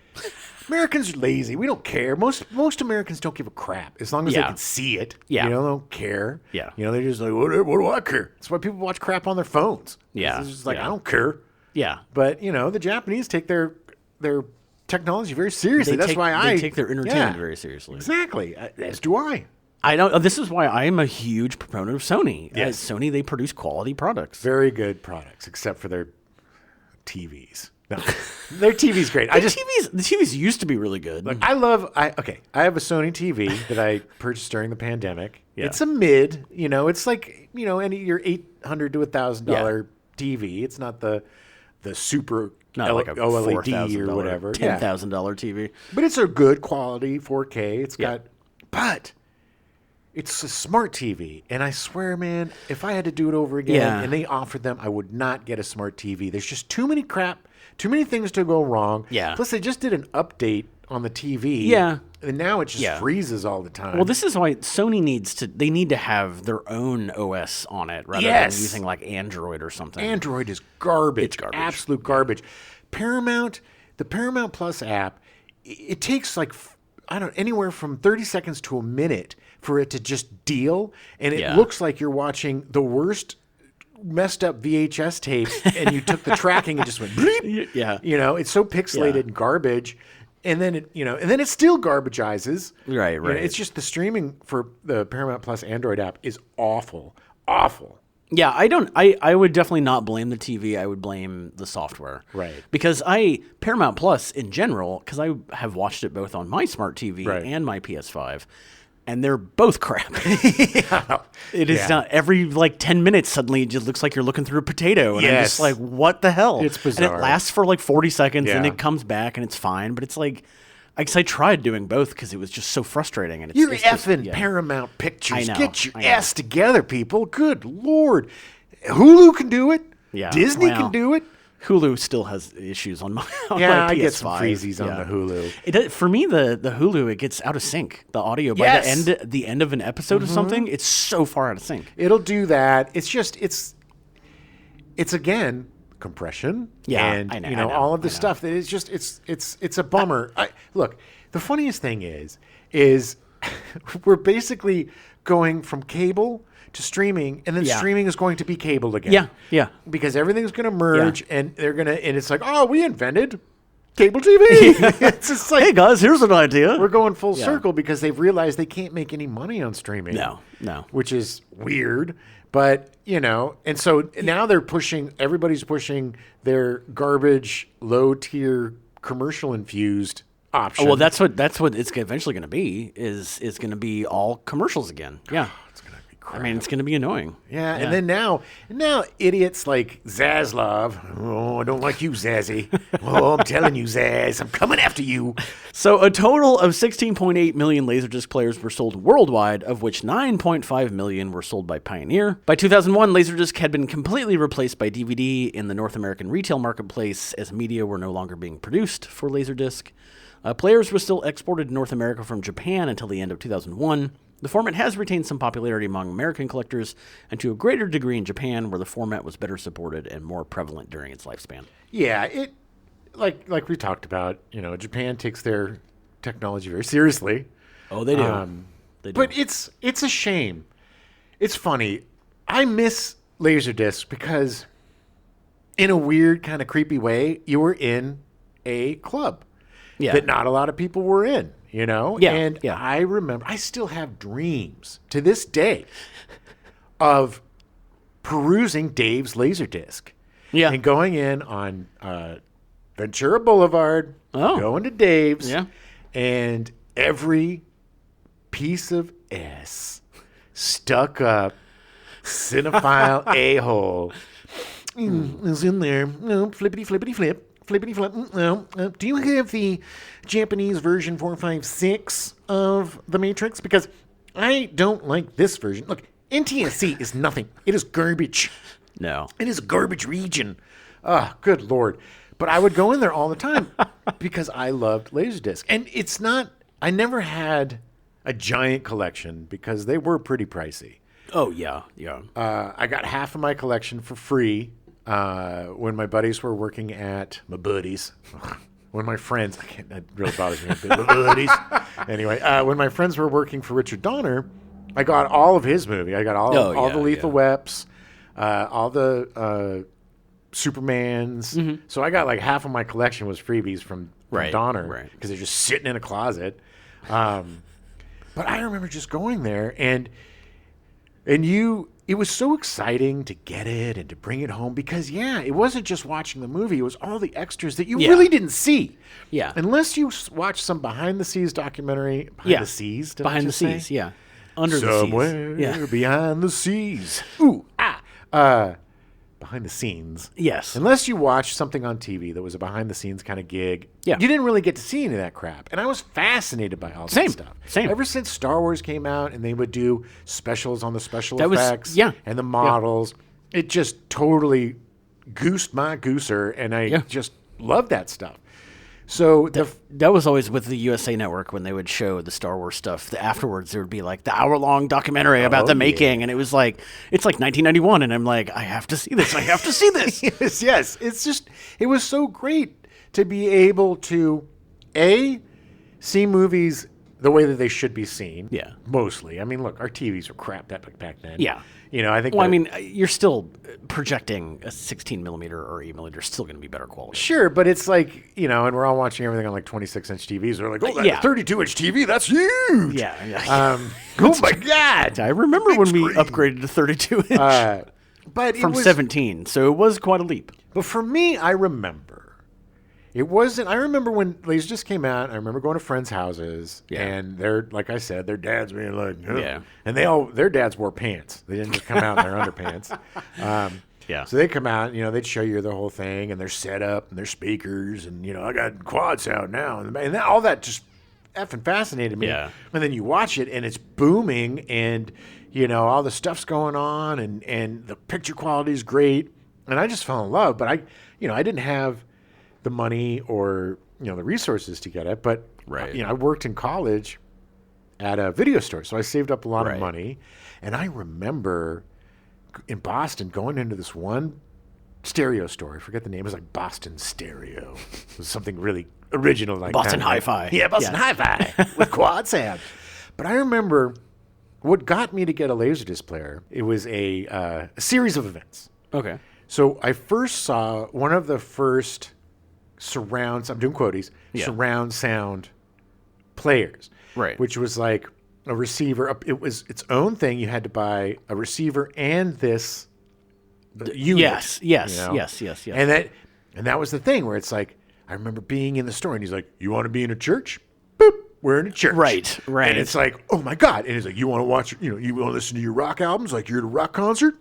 Americans are lazy. We don't care. Most Americans don't give a crap as long as they Yeah. can see it. Yeah. They don't care. Yeah. They're just like, what do I care? That's why people watch crap on their phones. Yeah. It's just like, Yeah. I don't care. Yeah. But the Japanese take their technology very seriously. That's why they take their entertainment very seriously. Exactly. As do I. I don't. This is why I am a huge proponent of Sony. Yes. Sony, they produce quality products. Very good products, except for their TVs. No, their TV's great. The TVs used to be really good. I have a Sony TV that I purchased during the pandemic. Yeah. It's a mid, it's like, any your $800 to $1,000 TV. It's not the super Not like a OLED or whatever. $10,000 TV. But it's a good quality 4K. But it's a smart TV. And I swear, man, if I had to do it over again Yeah. and they offered them, I would not get a smart TV. There's just too many things to go wrong. Yeah. Plus, they just did an update on the TV. Yeah. and now it just Yeah. freezes all the time. Well, this is why Sony need to have their own OS on it rather Yes. than using like Android or something. Android is garbage. It's garbage. Absolute garbage. The Paramount Plus app, it takes like, I don't know, anywhere from 30 seconds to a minute for it to just deal. And it Yeah. looks like you're watching the worst messed up VHS tape and you took the tracking and just went bleep. Yeah. You know, it's so pixelated Yeah. and garbage. And then it still garbageizes. Right, You know, right. it's just the streaming for the Paramount Plus Android app is awful. Awful. Yeah, I would definitely not blame the TV. I would blame the software. Right. Because Paramount Plus in general, because I have watched it both on my smart TV Right. and my PS5, and they're both crap. It is Yeah. not every like 10 minutes suddenly it just looks like you're looking through a potato. And I'm Yes. just like, what the hell? It's And bizarre. it lasts for like 40 seconds and Yeah. it comes back and it's fine. But it's like, I guess I tried doing both because it was just so frustrating. And it's, You're it's just- effing yeah. Paramount Pictures. I know, Get your I know. ass together, people. Good Lord. Hulu can do it. Yeah, Disney well, can do it. Hulu still has issues on my Yeah, my I get some PS5. freezies on Yeah. the Hulu. It does, for me, the Hulu, it gets out of sync. The audio by Yes. the end of an episode of something, it's so far out of sync. It'll do that. It's just it's again compression. Yeah, and I know, all of the stuff that is just it's a bummer. Look, the funniest thing is we're basically going from cable to streaming, and then Yeah. streaming is going to be cable again. Yeah, yeah. Because everything's going to merge, and it's like, oh, we invented cable TV. It's just like, Hey guys, here's an idea. we're going full Yeah. circle because they've realized they can't make any money on streaming. No. Which is weird. But, and so now everybody's pushing their garbage, low tier, commercial infused option. Oh, well, that's what it's eventually going to be. Is going to be all commercials again. Yeah, it's going to be crap. I mean, it's going to be annoying. Yeah, and then now idiots like Zaslav. Oh, I don't like you, Zazzy. Oh, I'm telling you, Zaz, I'm coming after you. So a total of 16.8 million LaserDisc players were sold worldwide, of which 9.5 million were sold by Pioneer. By 2001, LaserDisc had been completely replaced by DVD in the North American retail marketplace as media were no longer being produced for LaserDisc. Players were still exported to North America from Japan until the end of 2001. The format has retained some popularity among American collectors and to a greater degree in Japan, where the format was better supported and more prevalent during its lifespan. Yeah, it like we talked about, Japan takes their technology very seriously. Oh, they do. They do. But it's a shame. It's funny. I miss LaserDisc because in a weird kind of creepy way, you were in a club Yeah. that not a lot of people were in, Yeah, And yeah. I remember, I still have dreams to this day of perusing Dave's LaserDisc. Yeah. And going in on Ventura Boulevard, Oh. going to Dave's, Yeah. and every piece of S stuck up cinephile a-hole is in there. No, flippity flippity flip. Flippity flip. No. Do you have the Japanese version 456 of The Matrix? Because I don't like this version. Look, NTSC is nothing. It is garbage. No. It is a garbage region. Good Lord. But I would go in there all the time because I loved LaserDisc. And it's not, I never had a giant collection because they were pretty pricey. Oh, yeah. Yeah. I got half of my collection for free when my buddies were working at, my buddies, when my friends, that really bothers me a bit, my buddies. Anyway, when my friends were working for Richard Donner, I got all of his movie. I got all the Lethal Weps, all the Supermans. So I got like half of my collection was freebies from Donner because they're just sitting in a closet. But I remember just going there and it was so exciting to get it and to bring it home because, it wasn't just watching the movie. It was all the extras that you really didn't see. Yeah. Unless you watch some behind-the-scenes documentary. Behind the seas, did I Behind the just say? seas, yeah. Under Somewhere the seas. Yeah. behind the seas. Behind the scenes. Yes. Unless you watched something on TV that was a behind-the-scenes kind of gig, Yeah. you didn't really get to see any of that crap. And I was fascinated by all that stuff. Same. Ever since Star Wars came out and they would do specials on the special That was- effects yeah. and the models, it just totally goosed my gooser, and I just loved that stuff. So That was always with the USA Network when they would show the Star Wars stuff. Afterwards, there would be like the hour-long documentary about the making, and it's like 1991, and I'm like, I have to see this. I have to see this. yes. It's just, it was so great to be able to, see movies the way that they should be seen. Yeah. Mostly. I mean, look, our TVs were crap back then. Yeah. You know, I think. Well, I mean, you're still projecting a 16 millimeter or 8 millimeter is still going to be better quality. Sure, but it's like, you know, and we're all watching everything on like 26-inch TVs. We're like, oh, that's a 32-inch TV. That's huge. Yeah. Oh, my God. I remember when we upgraded to 32 inch But from 17, so it was quite a leap. But for me, I remember. It wasn't. I remember when LaserDisc came out. I remember going to friends' houses, and like I said, their dads being like, and their dads wore pants. They didn't just come out in their underpants. So they come out, you know, they'd show you the whole thing and their setup and their speakers, and you know, I got quad sound now, and all that just effing fascinated me. Yeah. And then you watch it, and it's booming, and you know, all the stuff's going on, and the picture quality is great, and I just fell in love. But I didn't have the money or, you know, the resources to get it, but you know, I worked in college at a video store, so I saved up a lot of money, and I remember in Boston going into this one stereo store. I forget the name. It was like Boston Stereo. It was something really original, like Boston Hi-Fi. Yeah, Boston Hi-Fi with quad sound. But I remember what got me to get a LaserDisc player. It was a series of events. Okay. So I first saw one of the first surrounds, I'm doing quoties, surround sound players. Right. Which was like a receiver. It was its own thing. You had to buy a receiver and this unit. Yes. You know? And that was the thing where it's like, I remember being in the store and he's like, you want to be in a church? Boop. We're in a church. Right. And it's like, oh my God. And he's like, you want to watch, you know, you want to listen to your rock albums? Like you're at a rock concert?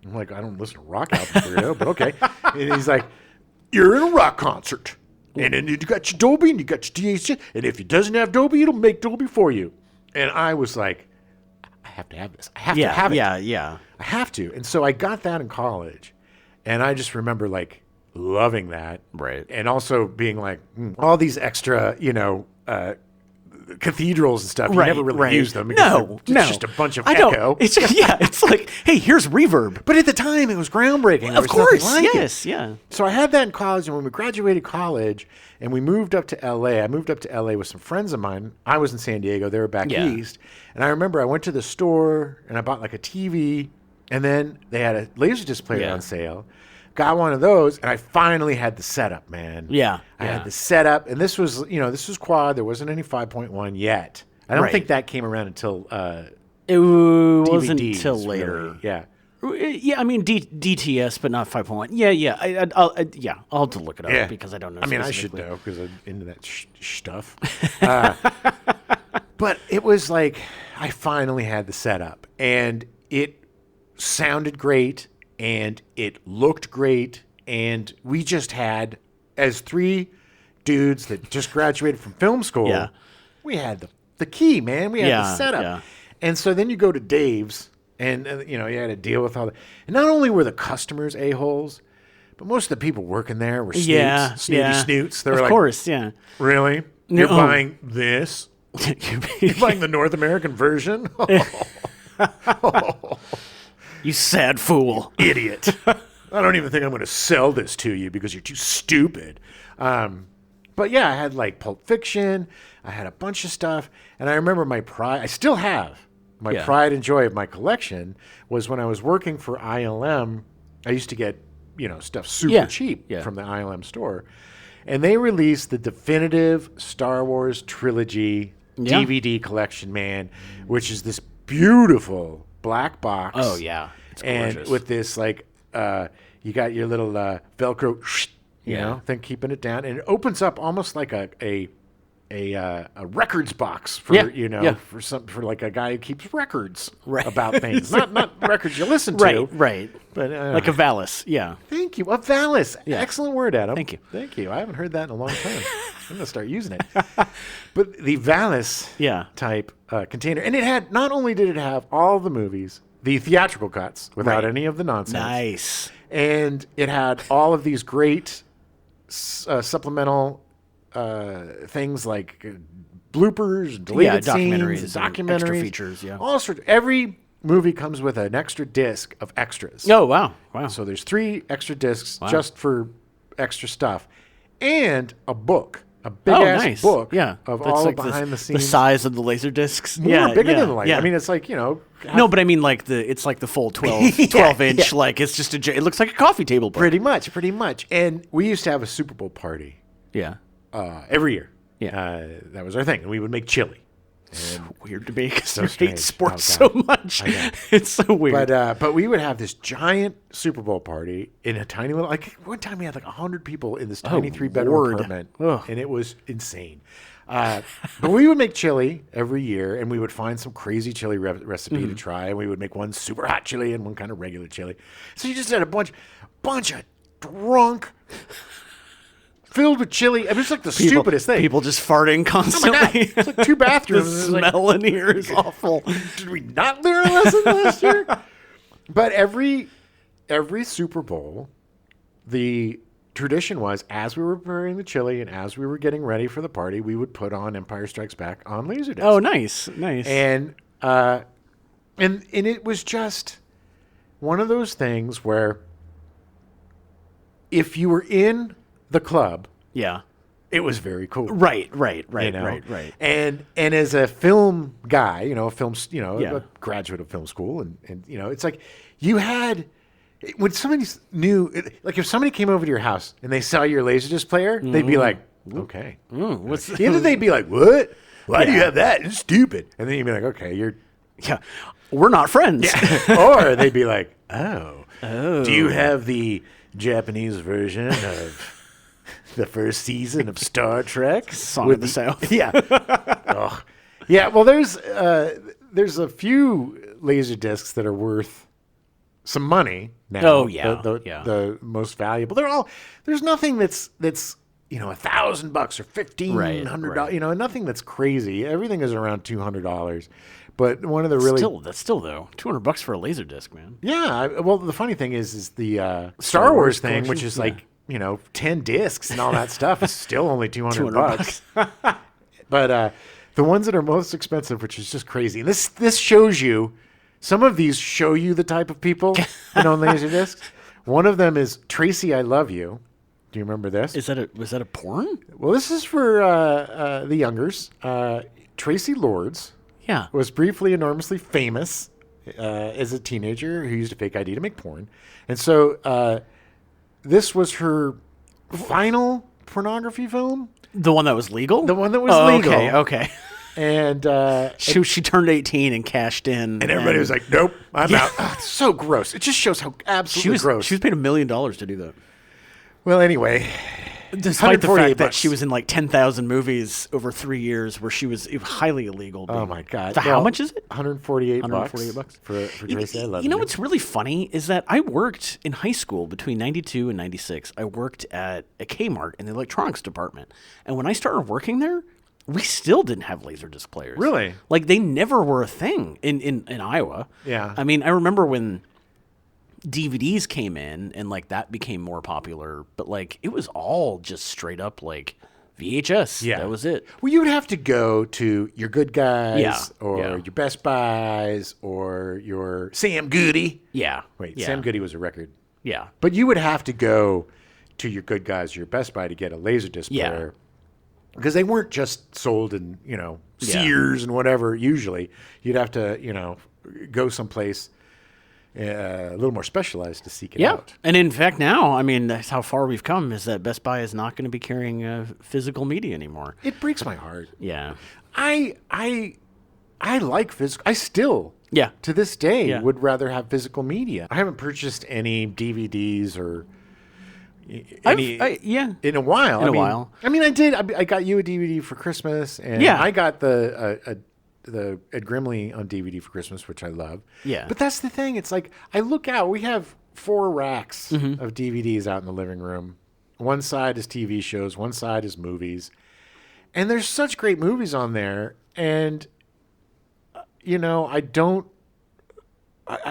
I'm like, I don't listen to rock albums, but okay. And he's like, you're in a rock concert, and then you got your Dolby and you got your DHC, and if it doesn't have Dolby, it'll make Dolby for you. And I was like, I have to have this. I have to have it. Yeah. I have to. And so I got that in college, and I just remember like loving that. Right. And also being like, all these extra, you know, cathedrals and stuff. You never really use them. No. It's just a bunch of echo. It's it's like, hey, here's reverb. But at the time, it was groundbreaking. Of course, yes, yeah. So I had that in college, and when we graduated college, and we moved up to L.A., I moved up to L.A. with some friends of mine. I was in San Diego. They were back east. And I remember I went to the store, and I bought like a TV, and then they had a LaserDisc player on sale. Got one of those, and I finally had the setup, man. Yeah. I had the setup, and this was quad. There wasn't any 5.1 yet. I don't think that came around until it wasn't DVDs, until later. Really. Yeah. Yeah, I mean DTS, but not 5.1. Yeah. I'll have to look it up because I don't know. I mean, I should know because I'm into that stuff. But it was like I finally had the setup, and it sounded great. And it looked great, and we just had, as three dudes that just graduated from film school, we had the key, man. We had the setup. Yeah. And so then you go to Dave's, and you know, you had to deal with all that. And not only were the customers a-holes, but most of the people working there were snoots, snoots. They were of course, really? You're buying this? You're buying the North American version? You sad fool. Idiot. I don't even think I'm going to sell this to you because you're too stupid. But yeah, I had like Pulp Fiction. I had a bunch of stuff. And I remember my pride, I still have my pride and joy of my collection was when I was working for ILM. I used to get, you know, stuff super cheap from the ILM store. And they released the definitive Star Wars trilogy DVD collection, man, which is this beautiful black box. Oh yeah, it's gorgeous. And with this like, you got your little Velcro, you know, thing keeping it down, and it opens up almost like a records box for for like a guy who keeps records about things, not records you listen to, right, but like a Valis, Thank you, a Valis, excellent word, Adam. Thank you. I haven't heard that in a long time. I'm gonna start using it. But the Valis type container, and it had not only did it have all the movies, the theatrical cuts without any of the nonsense, nice, and it had all of these great supplemental things like bloopers, deleted documentaries, scenes, and documentaries, extra features, yeah. all sorts. Every movie comes with an extra disc of extras. Oh, wow. Wow. So there's 3 extra discs just for extra stuff, and a book. A big ass book of all like behind the scenes. The size of the laser discs. Bigger than the light. I mean, it's like, No, but I mean like it's like the full 12 inch. Like it's just it looks like a coffee table book. Pretty much. And we used to have a Super Bowl party. Yeah. Every year. Yeah. That was our thing. And we would make chili. It's weird to me because So I strange. hate sports Oh, so much. I know. It's so weird. But we would have this giant Super Bowl party in a tiny little, like one time we had like 100 people in this tiny 3-bedroom Lord. apartment. Ugh. And it was insane. But we would make chili every year, and we would find some crazy chili recipe to try, and we would make one super hot chili and one kind of regular chili. So you just had a bunch of drunk, filled with chili. I mean, it's like the stupidest thing. People just farting constantly. It's like 2 bathrooms. The It's like, smell in here is awful. did we not learn a lesson last year? But every Super Bowl, the tradition was, as we were preparing the chili and as we were getting ready for the party, we would put on Empire Strikes Back on LaserDisc. Oh, nice. And it was just one of those things where if you were in the club, Yeah. it was very cool. Right. You know? Right. And as a film guy, Yeah. a graduate of film school, and it's like you had, when somebody knew, like if somebody came over to your house and they saw your LaserDisc player, they'd be like, okay. What's Either they'd be like, what? Why do you have that? It's stupid. And then you'd be like, okay, you're. Yeah. We're not friends. Or they'd be like, oh. Do you have the Japanese version of the first season of Star Trek? Song of the South. Yeah. Ugh. Yeah, well, there's a few laser discs that are worth some money now. Oh, yeah. The most valuable. There's nothing that's $1,000 or $1,500. Nothing that's crazy. Everything is around $200. But one of the really That's still though $200 for a laser disc, man. yeah. Well, the funny thing is the Star Wars thing, which is collection? like 10 discs and all that stuff, is still only $200. $200. But the ones that are most expensive, which is just crazy. And this shows you. Some of these show you the type of people on laser discs. One of them is Tracy, I Love You. Do you remember this? Was that a porn? Well, this is for the youngers. Tracy Lords Yeah. was briefly enormously famous as a teenager who used a fake ID to make porn. And so this was her final pornography film. The one that was legal? The one that was legal. Okay. And She turned 18 and cashed in. and everybody was like, nope, I'm out. Oh, it's so gross. It just shows how absolutely gross. She was paid $1 million to do that. Well, anyway. Despite the fact that $148. she was in like 10,000 movies over 3 years where she was highly illegal. Oh, my God. So how much is it? $148 $148 for Tracy, I Love You know You. what's really funny is that I worked in high school between 92 and 96. I worked at a Kmart in the electronics department. And when I started working there, we still didn't have LaserDisc players. Really? Like they never were a thing in Iowa. Yeah. I mean, I remember when DVDs came in and like that became more popular, but like it was all just straight up like VHS. Yeah. That was it. Well, you would have to go to your Good Guys Yeah, or yeah. your Best Buys or your Sam Goody. Yeah. Wait, yeah. Sam Goody was a record. Yeah. But you would have to go to your Good Guys or your Best Buy to get a LaserDisc Yeah. player. Because they weren't just sold in, Yeah. Sears and whatever, usually. You'd have to, go someplace a little more specialized to seek it Yeah. out. And in fact, now, I mean, that's how far we've come is that Best Buy is not going to be carrying physical media anymore. It breaks my heart. Yeah. I like physical. I still, Yeah. to this day, Yeah. would rather have physical media. I haven't purchased any DVDs or any Yeah. in a while. In a while. I mean, I did. I got you a DVD for Christmas, and Yeah. I got the Ed Grimley on DVD for Christmas, which I love. Yeah. But that's the thing. It's like I look out. We have 4 racks Mm-hmm. of DVDs out in the living room. One side is TV shows. One side is movies. And there's such great movies on there. And I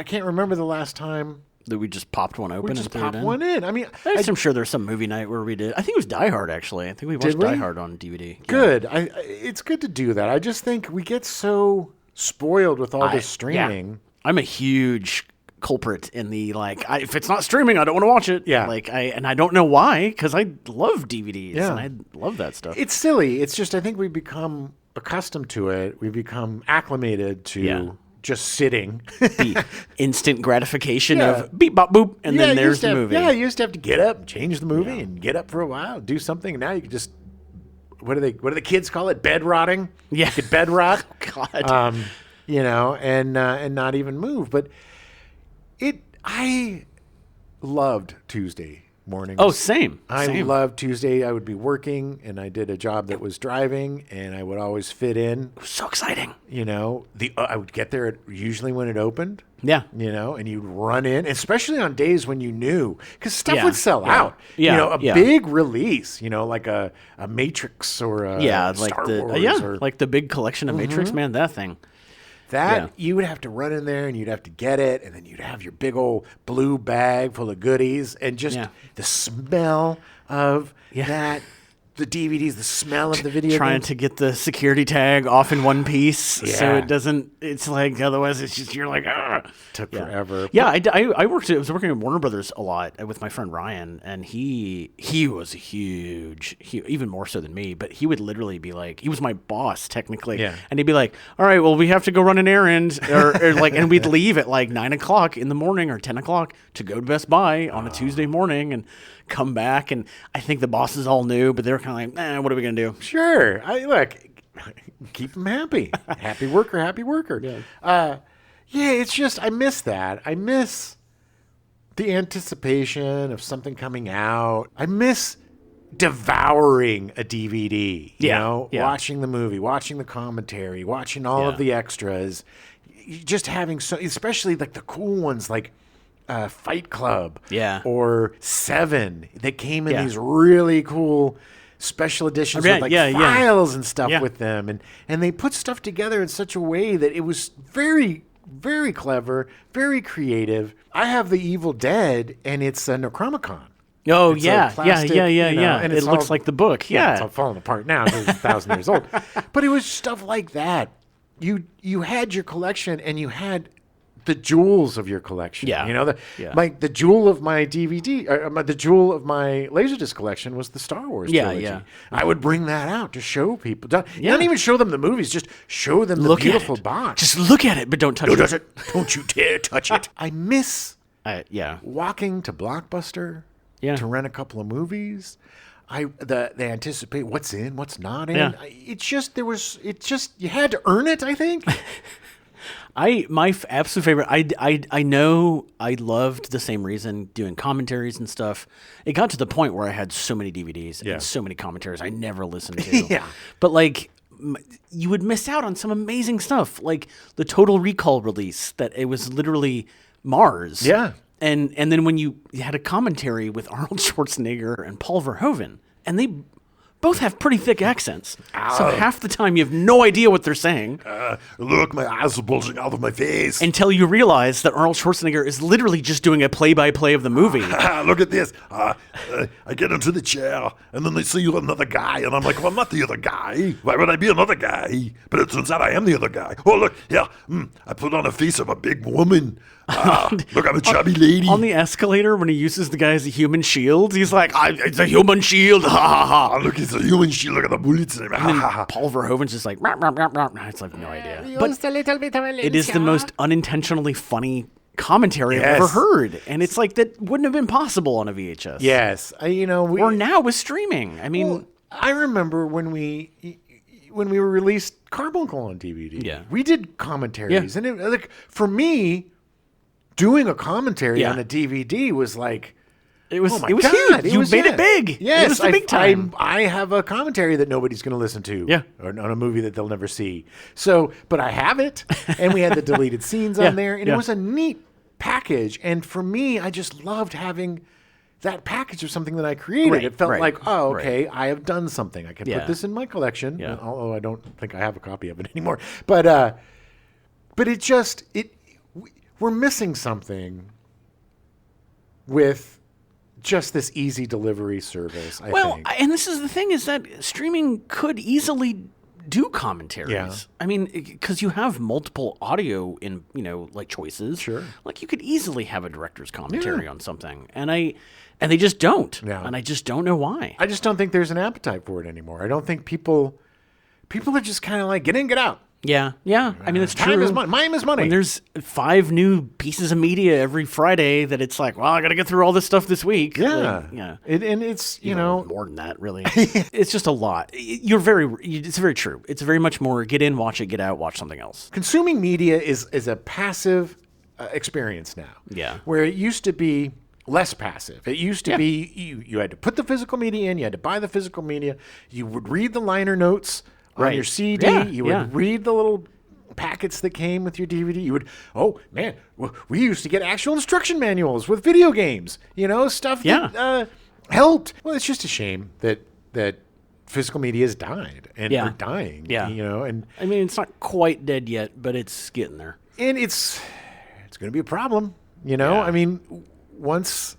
can't remember the last time That we just popped one open We just and threw pop it in. one in. I mean, I'm sure there's some movie night where we did. I think it was Die Hard, actually. I think we watched we? Die Hard on DVD. Yeah. good. It's good to do that. I just think we get so spoiled with all this streaming. I'm a huge culprit in the if it's not streaming, I don't want to watch it. Yeah. I don't know why, because I love DVDs Yeah. and I love that stuff. It's silly. It's just I think we become accustomed to it. We become acclimated to Yeah. just sitting. The instant gratification Yeah. of beep bop boop, and then you there's used to the have- movie. Yeah, you used to have to get up, change the movie, and get up for a while, do something. And now you can just what do the kids call it? Bed rotting. Yeah. You could bed rot. God. And not even move. But I loved Tuesday mornings. Oh, same. I Same. loved Tuesday. I would be working, and I did a job that was driving, and I would always fit in. So exciting. I would get there usually when it opened. Yeah. And you'd run in, especially on days when you knew, because stuff Yeah, would sell yeah, out. yeah, A yeah. big release, like a Matrix or a Star Wars. Or, like the big collection of Matrix, man, that thing. that you would have to run in there and you'd have to get it, and then you'd have your big old blue bag full of goodies, and just the smell of that, the DVDs, the smell of the video Trying games. to get the security tag off in one piece so Yeah. it doesn't, it's like, otherwise it's just, you're like, ah. Took forever. Yeah, I was working at Warner Brothers a lot with my friend Ryan, and he was even more so than me, but he would literally be like, he was my boss technically, and he'd be like, all right, well, we have to go run an errand, or and we'd leave at like 9 o'clock in the morning or 10 o'clock to go to Best Buy on a Tuesday morning and come back, and I think the bosses all knew, but they were kind of like, what are we gonna do? Sure. Keep them happy. Happy worker. Yeah. It's just, I miss that. I miss the anticipation of something coming out. I miss devouring a DVD, watching the movie, watching the commentary, watching all of the extras, just having especially like the cool ones like Fight Club or Seven that came in these really cool special editions with files and stuff with them, and they put stuff together in such a way that it was very, very clever, very creative. I have the Evil Dead, and it's a Necronomicon. Oh, It's yeah, a plastic, and it's it looks all- like the book. It's Yeah. all falling apart now because it's 1,000 years old. But it was stuff like that. You had your collection, and you had the jewels of your collection. Yeah. Like the jewel of my DVD, the jewel of my LaserDisc collection was the Star Wars trilogy. Yeah. I would bring that out to show people. Not even show them the movies, just show them the Look at beautiful it. box. Just look at it, but don't touch it. Don't you dare touch it. I miss Yeah. walking to Blockbuster to rent a couple of movies. They anticipate what's in, what's not in. Yeah. You had to earn it, I think. My absolute favorite. I know I loved the same reason doing commentaries and stuff. It got to the point where I had so many DVDs and so many commentaries I never listened to. But you would miss out on some amazing stuff, like the Total Recall release. That it was literally Mars. Yeah. And then when you had a commentary with Arnold Schwarzenegger and Paul Verhoeven, and they both have pretty thick accents. So half the time you have no idea what they're saying. Look, my eyes are bulging out of my face. Until you realize that Arnold Schwarzenegger is literally just doing a play-by-play of the movie. Look at this. I get into the chair, and then they see you're another guy, and I'm like, well, I'm not the other guy. Why would I be another guy? But it turns out I am the other guy. Oh, look, yeah, I put on a face of a big woman. Look, I'm a chubby lady. On the escalator, when he uses the guy as a human shield, he's like, it's a human shield. Ha ha ha. Oh, look, it's a human shield. Look at the bullets in him. And then Paul Verhoeven's just like, rah, rah, rah, rah. It's like, no idea. But a little bit of a it is the most unintentionally funny commentary I've ever heard. And it's like, that wouldn't have been possible on a VHS. Yes. Or now with streaming. I mean, I remember when we were released Carbuncle on DVD. Yeah. We did commentaries. And for me, doing a commentary on a DVD was like, it was, oh my it was God, huge. You made it big. Yes, it was the big time. I have a commentary that nobody's going to listen to. Yeah. Or on a movie that they'll never see. So, but I have it, and we had the deleted scenes on there, and it was a neat package. And for me, I just loved having that package of something that I created. Right, it felt right, like, oh, okay, I have done something. I can put this in my collection, Yeah. although I don't think I have a copy of it anymore. But we're missing something with just this easy delivery service, I think. And this is the thing, is that streaming could easily do commentaries. Yeah. I mean, because you have multiple audio in, like choices. Sure. Like you could easily have a director's commentary on something. And they just don't. Yeah. And I just don't know why. I just don't think there's an appetite for it anymore. I don't think people are just kind of like, get in, get out. Yeah. I mean, it's true. Time is money. Time is money. When there's 5 new pieces of media every Friday, that it's like, well, I got to get through all this stuff this week. Yeah. Like, yeah. And it's, More than that, really. It's just a lot. It's very true. It's very much more get in, watch it, get out, watch something else. consuming media is a passive experience now. Yeah. Where it used to be less passive. It used to be you had to put the physical media in, you had to buy the physical media, you would read the liner notes on Right. your CD, Yeah, you would read the little packets that came with your DVD. You would, oh man, we used to get actual instruction manuals with video games, stuff that helped. Well, it's just a shame that physical media has died and are dying. Yeah. And I mean, it's not quite dead yet, but it's getting there. and it's going to be a problem. I mean, once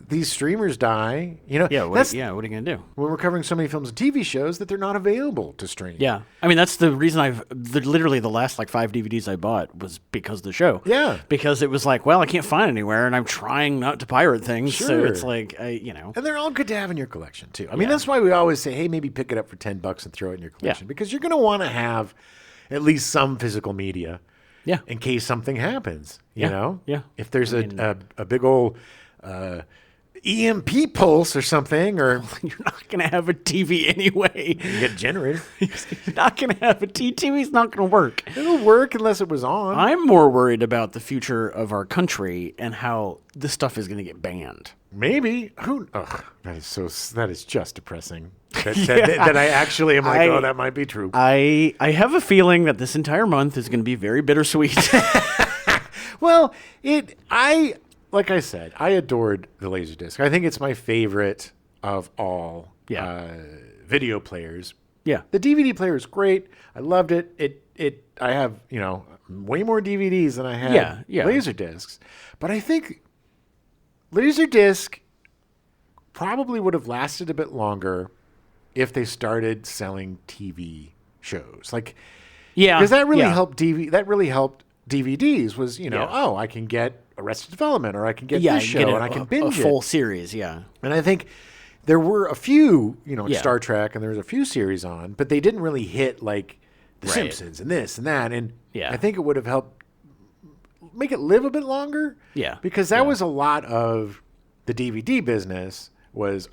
these streamers die, Yeah, what that's are you going to do? when we're covering so many films and TV shows that they're not available to stream. Yeah. I mean, that's the reason literally the last 5 DVDs I bought was because of the show. Yeah. Because it was like, well, I can't find it anywhere, and I'm trying not to pirate things. So Sure. it's like, And they're all good to have in your collection too. I mean, that's why we always say, hey, maybe pick it up for $10 and throw it in your collection because you're going to want to have at least some physical media. Yeah. In case something happens, you know? Yeah. If there's a big old EMP pulse or something, or you're not going to have a TV anyway. you get a generator. You're not going to have a TV's not going to work. It'll work unless it was on. I'm more worried about the future of our country and how this stuff is going to get banned. Maybe. That is just depressing. That I actually am like, that might be true. I have a feeling that this entire month is going to be very bittersweet. Well, like I said, I adored the LaserDisc. I think it's my favorite of all video players. Yeah. The DVD player is great. I loved it. I have, way more DVDs than I had LaserDiscs. But I think LaserDisc probably would have lasted a bit longer if they started selling TV shows. Because that really helped That really helped DVDs was, I can get Arrested Development, or I can get this show, and I can binge a full series, And I think there were a few, Star Trek, and there was a few series on, but they didn't really hit like The Simpsons and this and that. And I think it would have helped make it live a bit longer. Yeah. Because that was a lot of the DVD business was,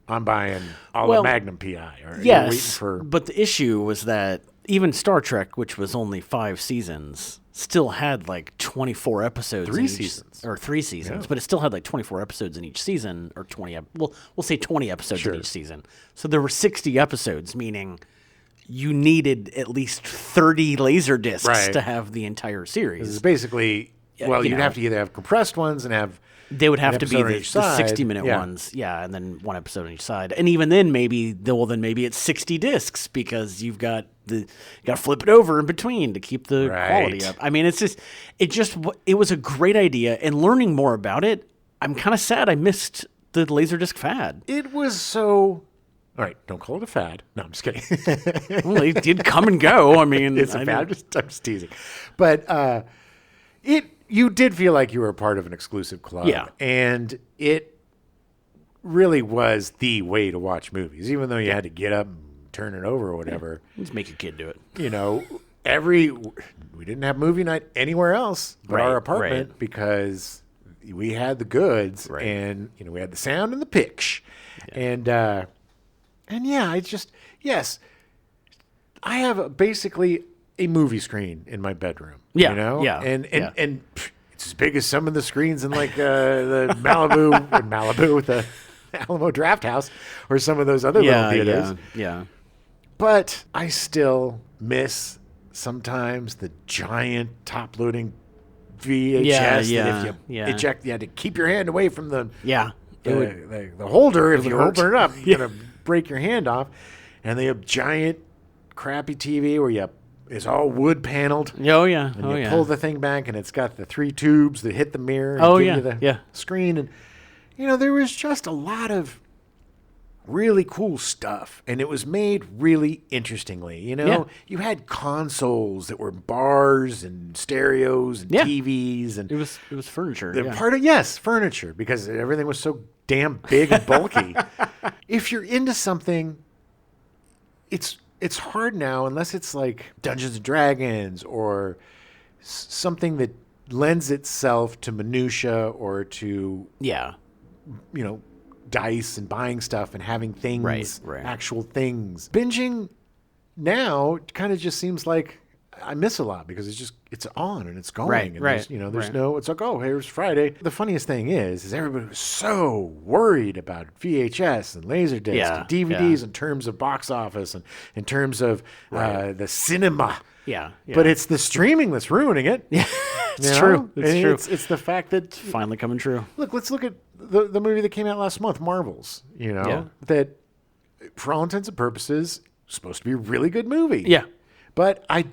I'm buying all the Magnum PI. Or yes, waiting for... but the issue was that even Star Trek, which was only 5 seasons, still had 24 episodes. 3 seasons. Or 3 seasons, but it still had 24 episodes in each season, or 20. We'll say 20 episodes in each season. So there were 60 episodes, meaning you needed at least 30 laser discs to have the entire series. It's basically, you'd have to either have compressed ones and have. They would have to be the side. 60-minute ones, and then one episode on each side. And even then, maybe it's 60 discs because you got to flip it over in between to keep the quality up. I mean, it was a great idea. And learning more about it, I'm kind of sad I missed the LaserDisc fad. It was so. All right, don't call it a fad. No, I'm just kidding. Well, it did come and go. I mean, it's a fad. I'm just teasing, but you did feel like you were a part of an exclusive club. Yeah. And it really was the way to watch movies, even though you had to get up and turn it over or whatever. Just make a kid do it. We didn't have movie night anywhere else but our apartment because we had the goods and, we had the sound and the pitch. Yeah. I have basically a movie screen in my bedroom. And it's as big as some of the screens in the Malibu, the Alamo Draft House, or some of those other little theaters. Yeah. But I still miss sometimes the giant top-loading VHS. That if you eject, you had to keep your hand away from the holder. If you open it up, you're gonna break your hand off. And they have giant, crappy TV where is all wood paneled. Oh yeah. And Oh you yeah. pull the thing back, and it's got the 3 tubes that hit the mirror and Oh, give yeah, you the yeah. screen. And, there was just a lot of really cool stuff, and it was made really interestingly. Yeah. You had consoles that were bars and stereos and Yeah. TVs, and It was furniture. they're Yeah. part of furniture, because everything was so damn big and bulky. If you're into something, it's hard now, unless it's like Dungeons and Dragons or something that lends itself to minutia or to Yeah. dice and buying stuff and having things, Right. actual things. Binging now kind of just seems like I miss a lot, because it's on and it's going. Right, And right, there's right. no, it's like, oh, here's Friday. The funniest thing is everybody was so worried about VHS and LaserDisc Yeah, and DVDs yeah. in terms of box office and in terms of Right. the cinema. Yeah. But it's the streaming that's ruining it. Yeah. It's true. It's And true. It's the fact that Finally coming true. let's look at the movie that came out last month, Marvels. Yeah. That for all intents and purposes supposed to be a really good movie. Yeah. But I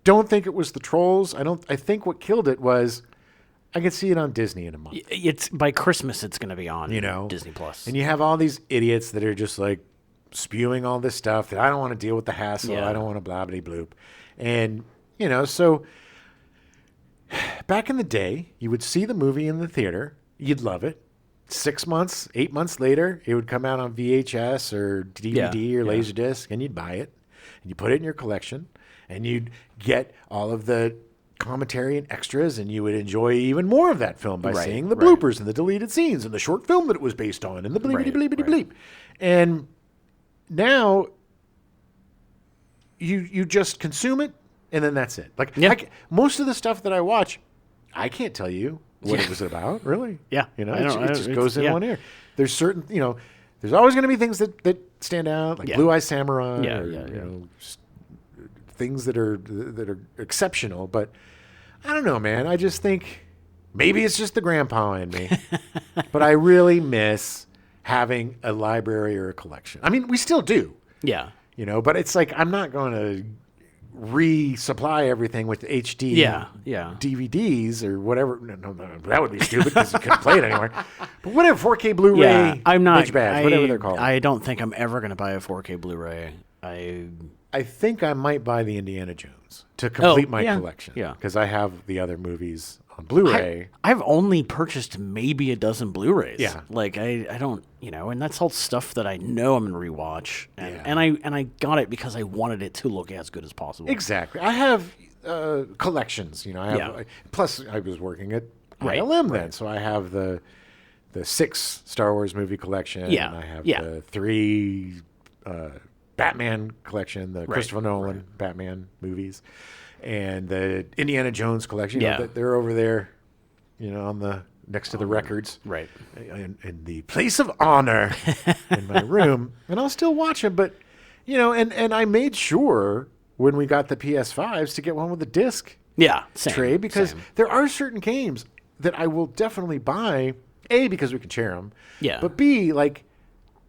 don't think it was the trolls. I think what killed it was I could see it on Disney in a month. It's by Christmas. It's going to be on Disney Plus. And you have all these idiots that are just like spewing all this stuff that I don't want to deal with the hassle. Yeah. I don't want to blah blah bloop. And so back in the day, you would see the movie in the theater, you'd love it. 6 months, 8 months later, it would come out on VHS or DVD or LaserDisc, and you'd buy it, and you put it in your collection, and you'd get all of the commentary and extras, and you would enjoy even more of that film by Right, seeing the right. bloopers and the deleted scenes and the short film that it was based on and the bleepity bleepity bleep. And now you just consume it, and then that's it. Like most of the stuff that I watch, I can't tell you what it was about, really. Yeah. It I don't- just it's- goes in yeah. one ear. There's certain, there's always going to be things that stand out, like Yeah. Blue Eye Samurai, Yeah, or, yeah, yeah. just things that are exceptional. But I don't know, man. I just think maybe it's just the grandpa in me, but I really miss having a library or a collection. I mean, we still do, Yeah. but it's like I'm not going to resupply everything with HD Yeah. DVDs or whatever. No, that would be stupid because you couldn't play it anymore. But whatever, 4K Blu-ray, Yeah. I'm not. Bitch Bads, whatever they're called. I don't think I'm ever going to buy a 4K Blu-ray. I think I might buy the Indiana Jones to complete my yeah. collection. Yeah. Because I have the other movies on Blu-ray. I've only purchased maybe a dozen Blu-rays. Yeah. Like I don't, and that's all stuff that I know I'm gonna rewatch, and Yeah. and I got it because I wanted it to look as good as possible. Exactly. I have collections. I have. Yeah. Plus, I was working at Right, ILM then, so I have the 6 Star Wars movie collection. Yeah, And I have yeah. the 3 Batman collection, the Christopher Nolan Batman movies, and the Indiana Jones collection. Yeah. They're over there, on the next to the records, Right. in the place of honor in my room, and I'll still watch them. But and I made sure when we got the PS5s to get one with a disc Yeah. Same, tray, because same. there are certain games that I will definitely buy. A, because we can share them. Yeah. But B, like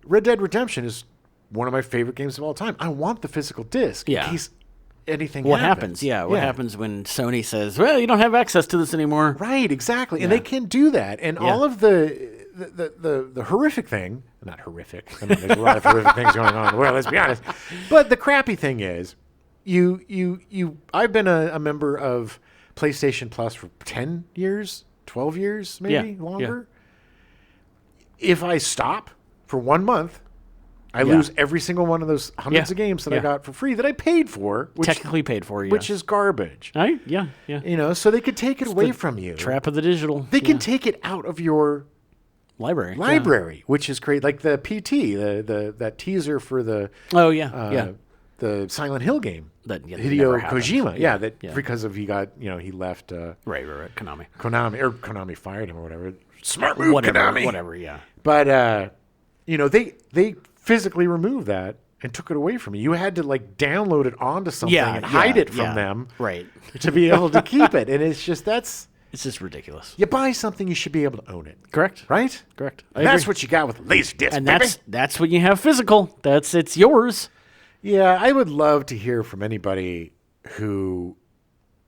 Red Dead Redemption is one of my favorite games of all time. I want the physical disc Yeah. in case anything What happens. happens? Yeah. What happens when Sony says, "Well, you don't have access to this anymore"? Right, exactly. And they can do that. And all of the horrific thing, not horrific. I mean, there's a lot of horrific things going on in the world, let's be honest. But the crappy thing is, I've been a member of PlayStation Plus for 10 years, 12 years, maybe Yeah, longer. If I stop for 1 month, I lose every single one of those hundreds Yeah, of games that I yeah. got for free that I paid for, Technically paid for, yeah. which is garbage. Yeah. So they could take it away from you. Trap of the digital. They can take it out of your library. which is great. Like the PT, that teaser for the Oh yeah. the Silent Hill game. That never Hideo happened. Kojima. Yeah, That yeah. because of he left Right. Konami. Konami fired him or whatever. Smart move, Konami. Whatever. Yeah. But they physically removed that and took it away from you. You had to like download it onto something and hide it from them Right. to be able to keep it. And it's just It's just ridiculous. you buy something, you should be able to own it. Correct. Right? Correct. And that's what you got with LaserDisc, And baby. that's what you have physical. It's yours. Yeah, I would love to hear from anybody who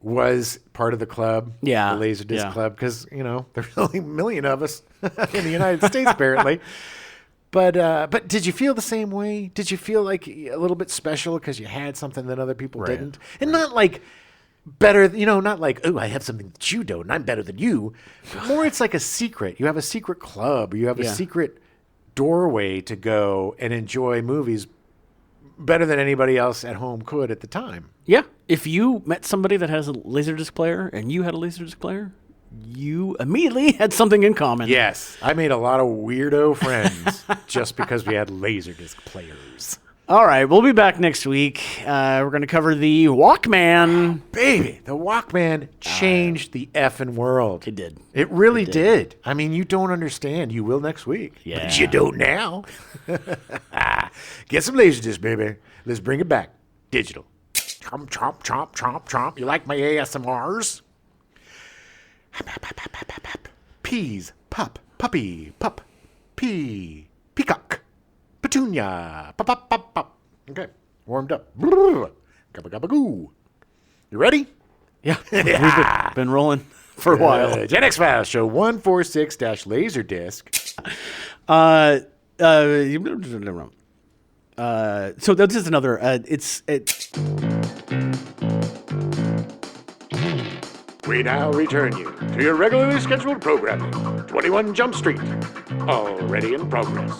was part of the club, Yeah, the LaserDisc yeah. club, because, you know, there's only a million of us in the United States, apparently. But did you feel the same way? Did you feel like a little bit special because you had something that other people didn't? And not like better, you know, not like, oh, I have something that you don't, and I'm better than you. But more, it's like a secret. You have a secret club, or you have a secret doorway to go and enjoy movies better than anybody else at home could at the time. Yeah. If you met somebody that has a LaserDisc player and you had a LaserDisc player, you immediately had something in common. Yes, I made a lot of weirdo friends just because we had LaserDisc players. All right, we'll be back next week. We're going to cover the Walkman. Baby, the Walkman changed the effing world. It did. It really did. I mean, you don't understand. You will next week. Yeah. But you don't now. Get some LaserDisc, baby. Let's bring it back. Digital. Chomp, chomp, chomp, chomp, chomp. You like my ASMRs? Peas, pup, puppy, pup, pea, peacock, petunia, pop, pop, pop, pop. Okay, warmed up. Gabba, gabba, goo. You ready? Yeah. We've been rolling for a while. Gen X Files Show 146-LaserDisc. So this is another. We now return you to your regularly scheduled programming. 21 Jump Street, already in progress.